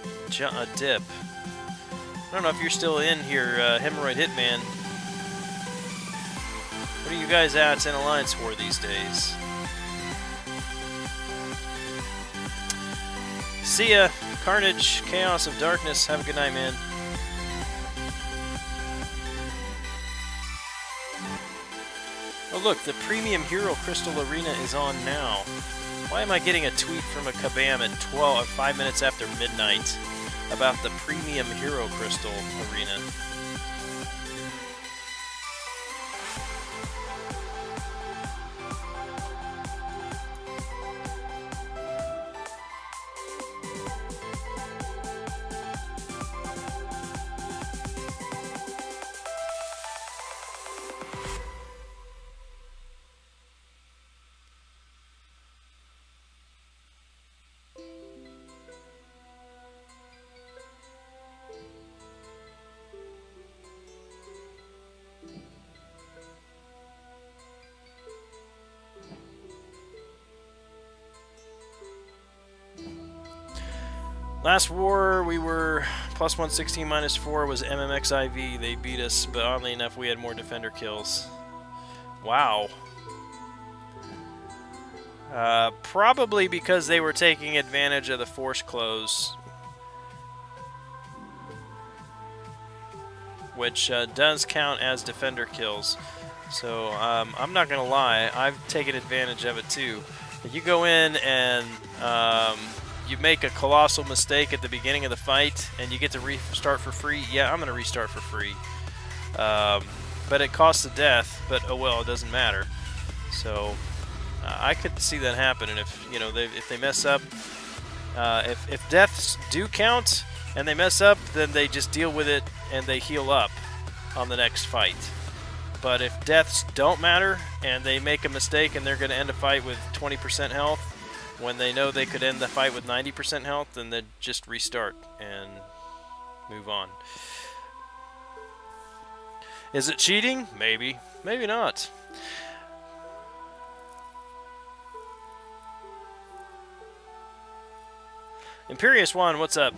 A: dip. I don't know if you're still in here, Hemorrhoid Hitman. What are you guys at in Alliance for these days? See ya. Carnage, Chaos of Darkness. Have a good night, man. Oh look, the Premium Hero Crystal Arena is on now. Why am I getting a tweet from a Kabam at 5 minutes after midnight about the Premium Hero Crystal Arena? Last war, we were plus 116, minus 4 was MMXIV. They beat us, but oddly enough, we had more defender kills. Wow. Probably because they were taking advantage of the force close, which does count as defender kills. So I'm not going to lie, I've taken advantage of it too. You go in and you make a colossal mistake at the beginning of the fight and you get to restart for free. Yeah, I'm going to restart for free. But it costs a death, but oh well, it doesn't matter. So I could see that happen, and if you know if they mess up, if deaths do count and they mess up, then they just deal with it and they heal up on the next fight. But if deaths don't matter and they make a mistake and they're going to end a fight with 20% health, when they know they could end the fight with 90% health, then they just restart and move on. Is it cheating? Maybe. Maybe not. Imperious One, what's up?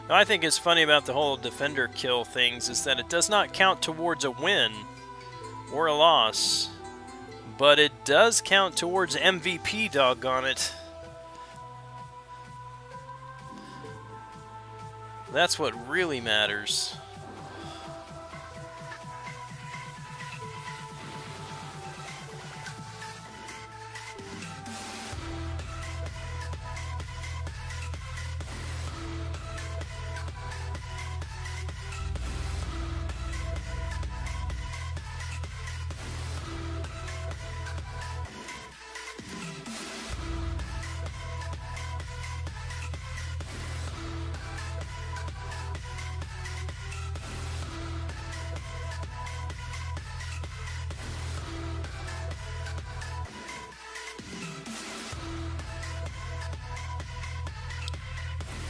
A: Now, I think it's funny about the whole defender kill things is that it does not count towards a win or a loss, but it does count towards MVP, doggone it. That's what really matters.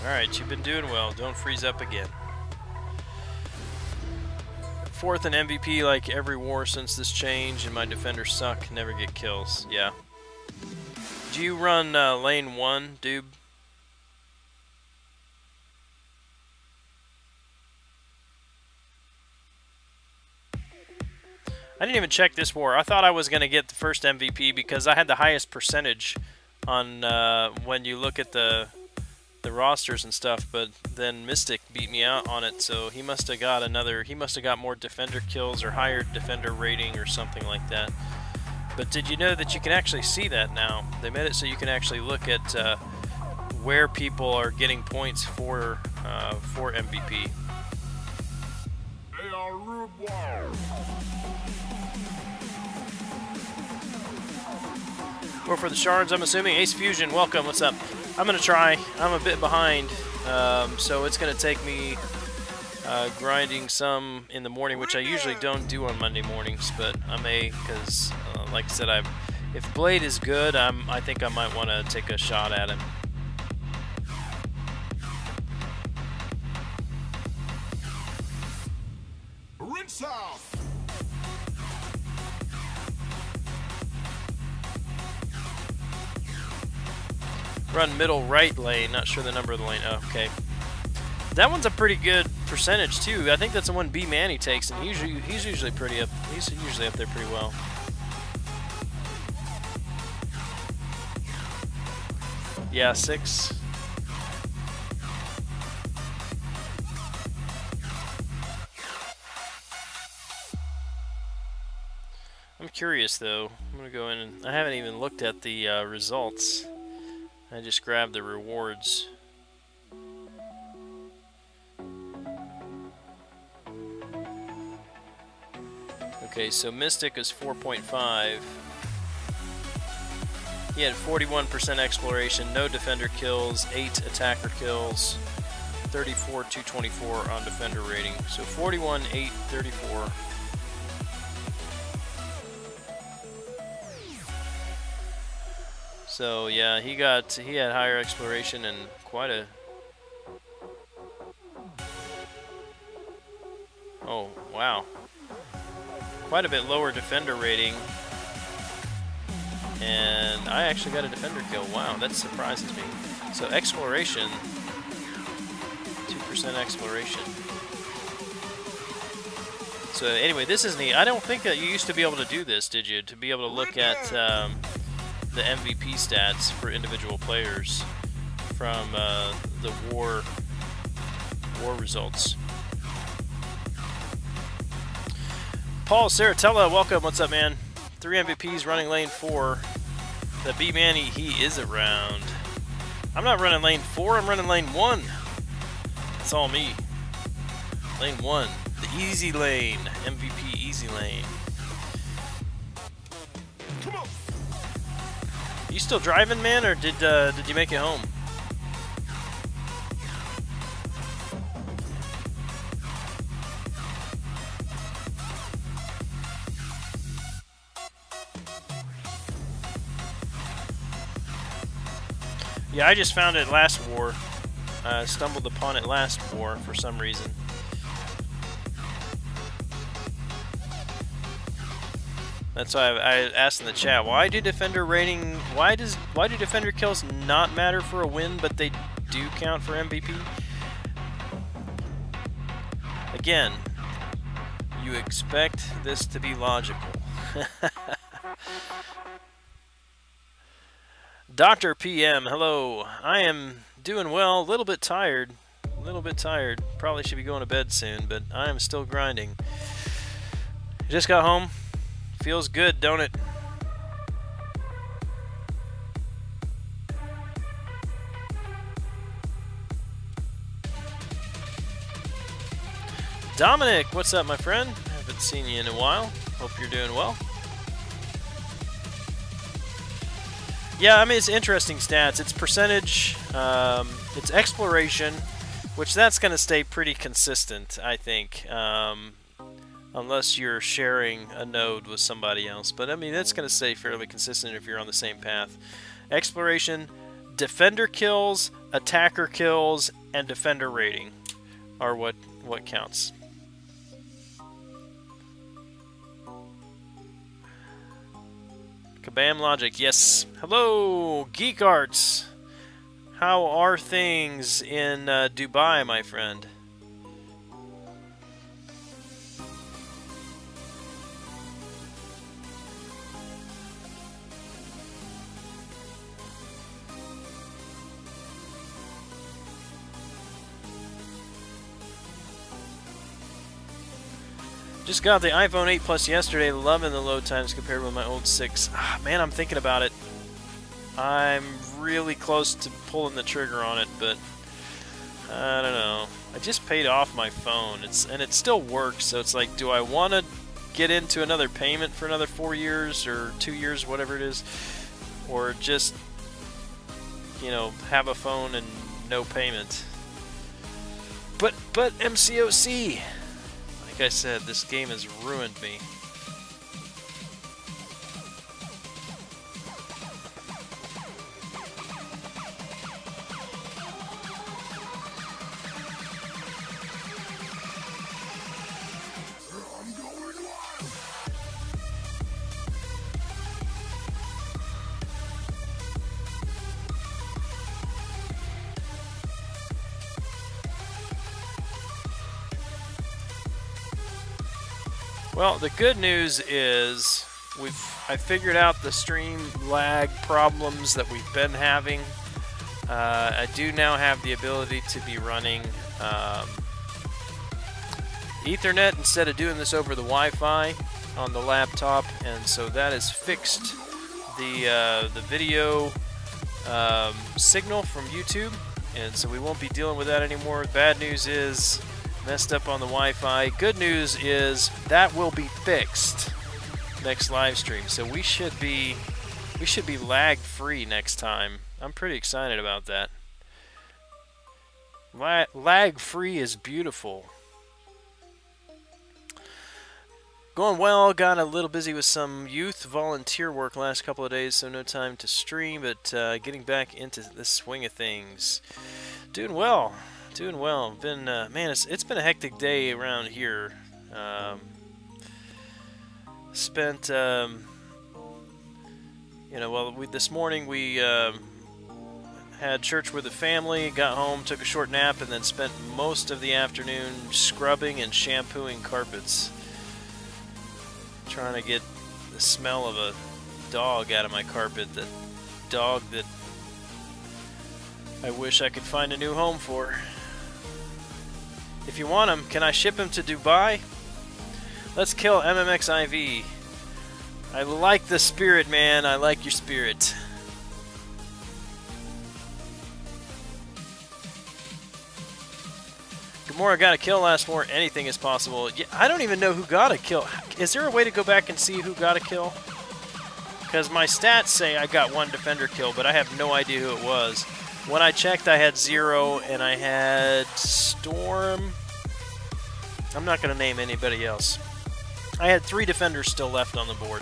A: Alright, you've been doing well. Don't freeze up again. 4th in MVP like every war since this change, and my defenders suck, never get kills. Yeah. Do you run lane 1, dude? I didn't even check this war. I thought I was going to get the first MVP because I had the highest percentage on when you look at the rosters and stuff, but then Mystic beat me out on it, so he must have got more defender kills or higher defender rating or something like that. But did you know that you can actually see that now? They made it so you can actually look at where people are getting points for MVP. Or for the shards, I'm assuming. Ace Fusion, welcome, what's up? I'm going to try. I'm a bit behind, so it's going to take me grinding some in the morning, which I usually don't do on Monday mornings, but I may, because like I said, if Blade is good, I think I might want to take a shot at him.
B: Rinse off.
A: Run middle right lane, not sure the number of the lane. Oh, okay. That one's a pretty good percentage too. I think that's the one B Manny takes, and he's usually pretty up. He's usually up there pretty well. Yeah, 6. I'm curious though. I'm gonna go in and I haven't even looked at the results. I just grabbed the rewards. Okay, so Mystic is 4.5. He had 41% exploration, no defender kills, 8 attacker kills, 34, 224 on defender rating. So 41, 8, 34. So yeah, he had higher exploration and quite a. Oh wow, quite a bit lower defender rating. And I actually got a defender kill. Wow, that surprises me. So exploration, 2% exploration. So anyway, this is neat. I don't think that you used to be able to do this, did you? To be able to look at the MVP stats for individual players from the war results. Paul Saratella, welcome. What's up, man? 3 MVPs running lane 4. The B Manny, he is around. I'm not running lane 4, I'm running lane 1. That's all me. Lane 1. The easy lane. MVP easy lane.
B: Come on.
A: You still driving, man, or did you make it home? Yeah, I just found it last war. Stumbled upon it last war for some reason. That's why I asked in the chat, why do defender rating, why do defender kills not matter for a win, but they do count for MVP? Again, you expect this to be logical. Dr. PM, hello. I am doing well, a little bit tired. Probably should be going to bed soon, but I am still grinding. Just got home. Feels good, don't it? Dominic, what's up, my friend? Haven't seen you in a while. Hope you're doing well. Yeah, I mean, it's interesting stats. It's percentage, it's exploration, which that's going to stay pretty consistent, I think, unless you're sharing a node with somebody else. But, I mean, that's going to stay fairly consistent if you're on the same path. Exploration, defender kills, attacker kills, and defender rating are what counts. Kabam Logic, yes. Hello, Geek Arts. How are things in Dubai, my friend? Just got the iPhone 8 Plus yesterday, loving the load times compared with my old 6. Ah, man, I'm thinking about it. I'm really close to pulling the trigger on it, but I don't know. I just paid off my phone, and it still works, so it's like, do I want to get into another payment for another 4 years or 2 years, whatever it is, or just, you know, have a phone and no payment? But MCOC. Like I said, this game has ruined me. Well, the good news is I figured out the stream lag problems that we've been having. I do now have the ability to be running Ethernet instead of doing this over the Wi-Fi on the laptop, and so that has fixed the video signal from YouTube, and so we won't be dealing with that anymore. Bad news is messed up on the Wi-Fi. Good news is that will be fixed next live stream, so we should be lag free next time. I'm pretty excited about that. Lag free is beautiful. Going well. Got a little busy with some youth volunteer work last couple of days, so no time to stream, but getting back into the swing of things. Doing well. Doing well. Been man, it's been a hectic day around here. Spent you know, well, this morning we had church with the family, got home, took a short nap, and then spent most of the afternoon scrubbing and shampooing carpets, trying to get the smell of a dog out of my carpet. That dog that I wish I could find a new home for. If you want him, can I ship him to Dubai? Let's kill MMXIV. I like the spirit, man. I like your spirit. Gamora got a kill last war. Anything is possible. Yeah, I don't even know who got a kill. Is there a way to go back and see who got a kill? Because my stats say I got one defender kill, but I have no idea who it was. When I checked, I had 0, and I had Storm. I'm not going to name anybody else. I had 3 defenders still left on the board.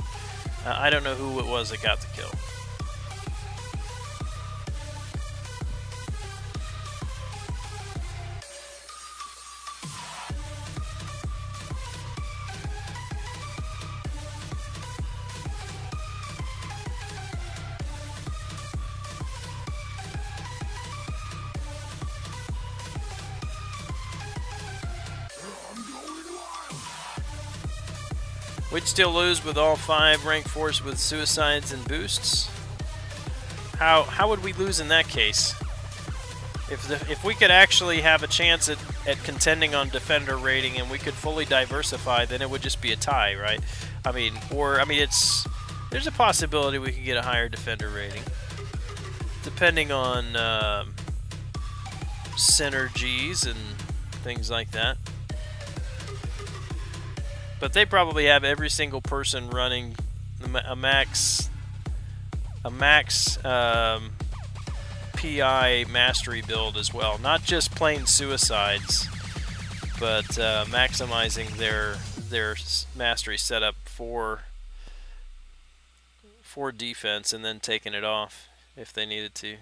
A: I don't know who it was that got the kill. We'd still lose with all 5 rank 4s with suicides and boosts. How would we lose in that case? If we could actually have a chance at contending on defender rating and we could fully diversify, then it would just be a tie, right? I mean, there's a possibility we could get a higher defender rating, depending on synergies and things like that. But they probably have every single person running a max PI mastery build as well. Not just plain suicides, but maximizing their mastery setup for defense and then taking it off if they needed to.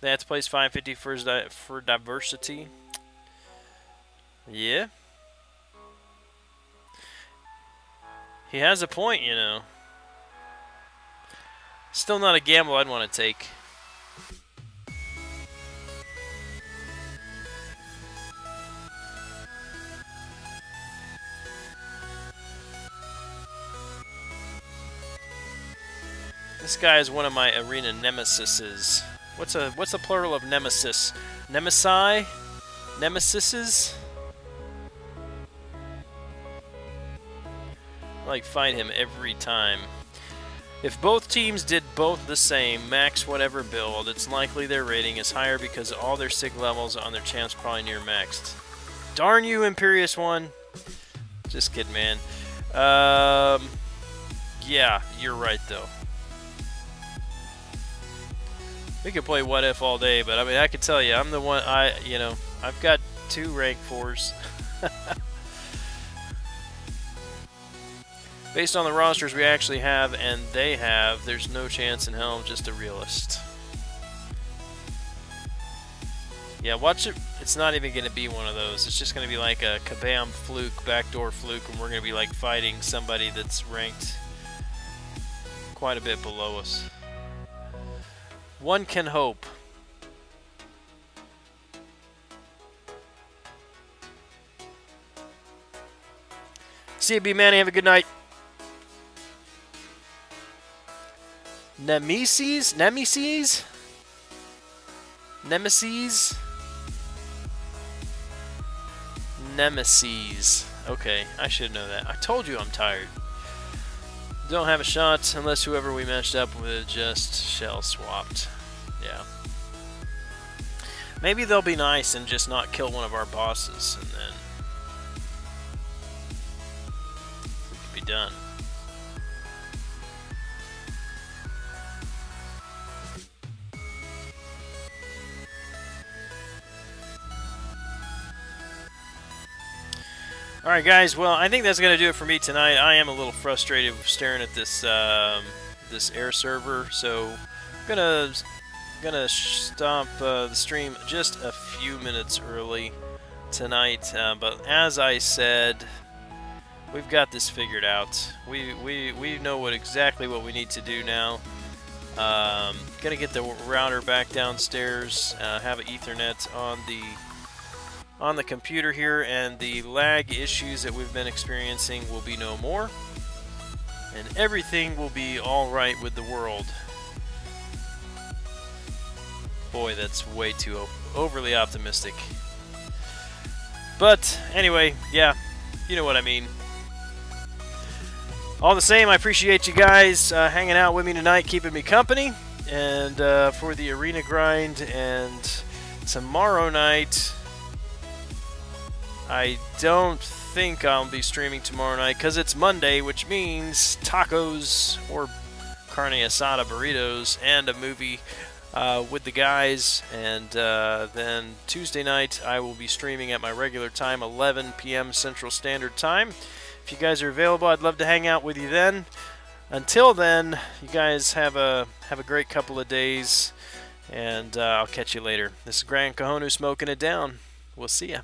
A: That's place 550 for diversity. Yeah. He has a point, you know. Still not a gamble I'd want to take. This guy is one of my arena nemesises. What's a plural of nemesis? Nemesi? Nemesises? I like fight him every time. If both teams did both the same, max whatever build, it's likely their rating is higher because all their sig levels on their champs probably near maxed. Darn you, Imperious One! Just kidding, man. Yeah, you're right though. We could play What If all day, but I mean, I can tell you, I'm the one. I've got 2 rank 4s. Based on the rosters we actually have and they have, there's no chance in hell. I'm just a realist. Yeah, watch it. It's not even going to be one of those. It's just going to be like a kabam fluke, backdoor fluke, and we're going to be like fighting somebody that's ranked quite a bit below us. One can hope. See you, B-Manny. Have a good night. Nemesis? Nemesis? Nemesis? Nemesis. Okay, I should know that. I told you I'm tired. Don't have a shot unless whoever we matched up with just shell swapped. Yeah. Maybe they'll be nice and just not kill one of our bosses, and then we could be done. Alright guys, well I think that's going to do it for me tonight. I am a little frustrated with staring at this this air server, so I'm gonna stop the stream just a few minutes early tonight. But as I said, we've got this figured out. We know exactly what we need to do now. Gonna get the router back downstairs, have an Ethernet on the computer here, and the lag issues that we've been experiencing will be no more, and everything will be alright with the world. Boy, that's way too overly optimistic. But anyway, yeah, you know what I mean. All the same, I appreciate you guys hanging out with me tonight, keeping me company, and for the arena grind. And tomorrow night, I don't think I'll be streaming tomorrow night because it's Monday, which means tacos or carne asada burritos and a movie with the guys. And then Tuesday night I will be streaming at my regular time, 11 p.m. Central Standard Time. If you guys are available, I'd love to hang out with you then. Until then, you guys have a great couple of days, and I'll catch you later. This is Gran Smoking it down. We'll see ya.